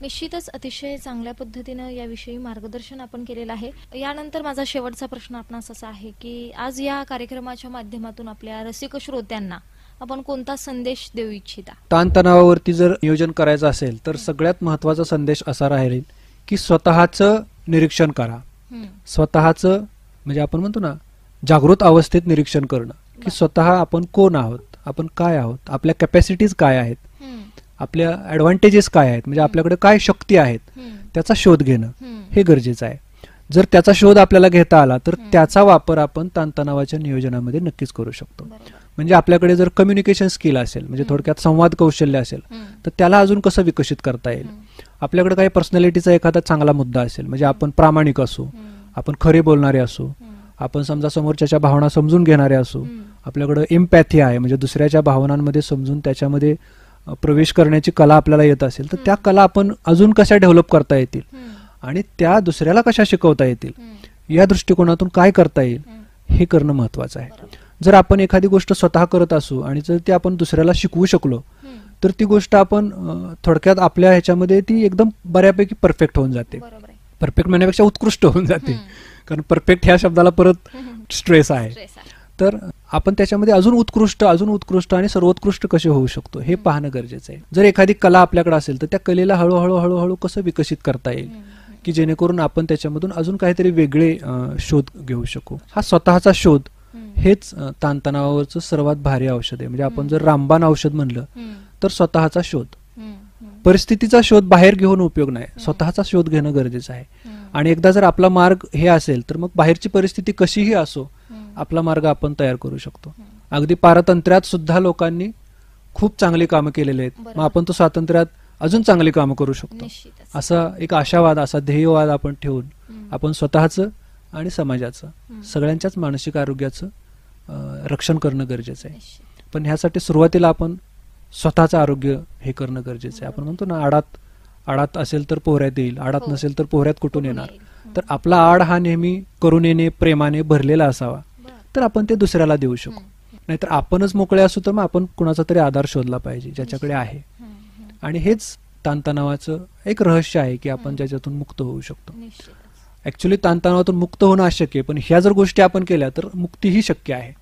निश्चितच अतिशय चांगल्या पद्धतीनं याविषयी मार्गदर्शन आपण केलेलं आहे. यानंतर माझा शेवटचा प्रश्न आपणास असा आहे की आज या कार्यक्रमाच्या माध्यमातून आपल्या रसिक श्रोत्यांना आपण कोणता संदेश देऊ इच्छिता? ताणतणावावरती जर नियोजन करायचं असेल तर सगळ्यात महत्वाचा संदेश असा राहील की स्वतःचं निरीक्षण करा. स्वतःचं म्हणजे आपण म्हणतो ना जागृत अवस्थेत निरीक्षण करणं की स्वतः आपण कोण आहोत, आपण काय आहोत, आपल्या कॅपॅसिटीज काय आहेत, आपल्या ऍडव्हान्टेजेस काय आहेत, म्हणजे आपल्याकडे काय शक्ती आहेत त्याचा शोध घेणं हे गरजेचं आहे. जर त्याचा शोध आपल्याला घेता आला तर त्याचा वापर आपण ताणतणावाच्या नियोजनामध्ये नक्कीच करू शकतो. म्हणजे आपल्याकडे जर कम्युनिकेशन स्किल असेल, म्हणजे थोडक्यात संवाद कौशल्य असेल, तर त्याला अजून कसं विकसित करता येईल. आपल्याकडे काही पर्सनॅलिटीचा एखादा चांगला मुद्दा असेल, म्हणजे आपण प्रामाणिक असू, आपण खरे बोलणारे असू, आपण समजा समोरच्या भावना समजून घेणारे असू, आपल्याकडे एम्पॅथी आहे, म्हणजे दुसऱ्याच्या भावनांमध्ये समजून त्याच्यामध्ये प्रवेश करण्याची कला आपल्याला येत असेल तर त्या कला आपण अजून कशा डेव्हलप करता येतील आणि त्या दुसऱ्याला कशा शिकवता येतील या दृष्टिकोनातून काय करता येईल हे करणं महत्वाचं आहे. जर आपण एखादी गोष्ट स्वतः करत असू आणि जर ती आपण दुसऱ्याला शिकवू शकलो तर ती गोष्ट आपण थोडक्यात आपल्या ह्याच्यामध्ये ती एकदम बऱ्यापैकी परफेक्ट होऊन जाते. परफेक्ट म्हणण्यापेक्षा उत्कृष्ट होऊन जाते, कारण परफेक्ट ह्या शब्दाला परत स्ट्रेस आहे. तर आपण त्याच्यामध्ये अजून उत्कृष्ट आणि सर्वोत्कृष्ट कसे होऊ शकतो हे पाहणं गरजेचं आहे. जर एखादी कला आपल्याकडे असेल तर त्या कलेला हळूहळू कसं विकसित करता येईल की जेणेकरून आपण त्याच्यामधून अजून काहीतरी वेगळे शोध घेऊ शकू. हा स्वतःचा शोध हेच ताणतणावावरचं सर्वात भारी औषध आहे. म्हणजे आपण जर रामबाण औषध म्हणलं तर स्वतःचा शोध. परिस्थितीचा शोध बाहेर घेऊन उपयोग नाही, स्वतःचा शोध घेणं गरजेचं आहे. आणि एकदा जर आपला मार्ग हे असेल तर मग बाहेरची परिस्थिती कशीही असो आपला मार्ग आपण तयार करू शकतो. अगदी पारतंत्र्यात सुद्धा लोकांनी खूप चांगली कामं केलेली आहेत, मग आपण तो स्वातंत्र्यात अजून चांगली कामं करू शकतो. असा एक आशावाद, असा ध्येयवाद आपण ठेवून आपण स्वतःचं आणि समाजाचं सगळ्यांच्याच मानसिक आरोग्याचं रक्षण करणं गरजेचं आहे. पण ह्यासाठी सुरुवातीला आपण स्वतःचं आरोग्य हे करणं गरजेचं आहे. आपण म्हणतो ना, आडात असेल तर पोहऱ्यात येईल, आडात नसेल तर पोहऱ्यात कुठून येणार. तर आपला आड हा नेहमी करुणेने प्रेमाने भरलेला असावा, तर आपण ते दुसऱ्याला देऊ शकू. नाहीतर आपणच मोकळे असू तर मग आपण कुणाचा तरी आधार शोधला पाहिजे ज्याच्याकडे आहे. आणि हेच ताणतणावाचं एक रहस्य आहे की आपण ज्याच्यातून मुक्त होऊ शकतो. ऍक्च्युली ताणतणावातून मुक्त होणं अशक्य आहे, पण ह्या जर गोष्टी आपण केल्या तर मुक्तीही शक्य आहे.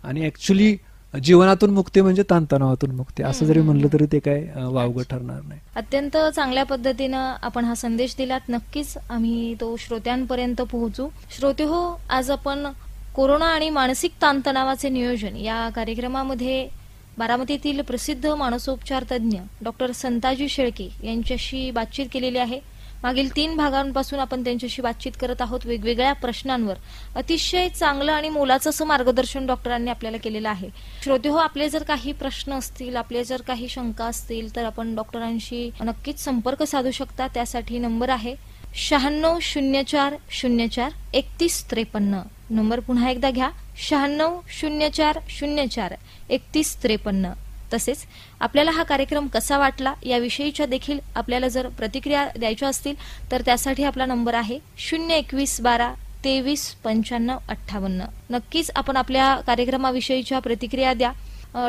आणि ऍक्च्युली जीवनातून मुक्ती म्हणजे ताणतणावातून मुक्ती असं जरी म्हणलं तरी ते काय वावगं ठरणार नाही. अत्यंत चांगल्या पद्धतीनं आपण हा संदेश दिलात. नक्कीच आम्ही तो श्रोत्यांपर्यंत पोहोचू. श्रोते हो, आज आपण कोरोना आणि मानसिक ताणतणावाचे नियोजन या कार्यक्रमामध्ये बारामतीतील प्रसिद्ध मानसोपचार तज्ज्ञ डॉक्टर संताजी शेळके यांच्याशी बातचीत केलेली आहे. मागील 3 भागांपासून आपण त्यांच्याशी बातचीत करत आहोत. वेगवेगळ्या प्रश्नांवर अतिशय चांगलं आणि मोलाचं असं मार्गदर्शन डॉक्टरांनी आपल्याला केलेलं आहे. श्रोते हो, आपले जर काही प्रश्न असतील, आपले जर काही शंका असतील तर आपण डॉक्टरांशी नक्कीच संपर्क साधू शकता. त्यासाठी नंबर आहे 9604043153. नंबर पुन्हा एकदा घ्या, 9604043153. तसेच आपल्याला हा कार्यक्रम कसा वाटला याविषयीच्या देखील आपल्याला जर प्रतिक्रिया द्यायच्या असतील तर त्यासाठी आपला नंबर आहे 02112239558. नक्कीच आपण आपल्या कार्यक्रमाविषयीच्या प्रतिक्रिया द्या.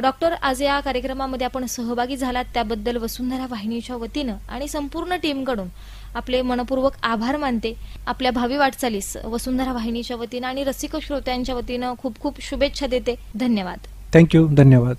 डॉक्टर, आज या कार्यक्रमामध्ये आपण सहभागी झालात त्याबद्दल वसुंधरा वाहिनीच्या वतीनं आणि संपूर्ण टीमकडून आपले मनपूर्वक आभार मानते. आपल्या भावी वाटचालीस वसुंधरा वाहिनीच्या वतीनं आणि रसिक श्रोत्यांच्या वतीनं खूप खूप शुभेच्छा देते. धन्यवाद. थँक्यू. धन्यवाद.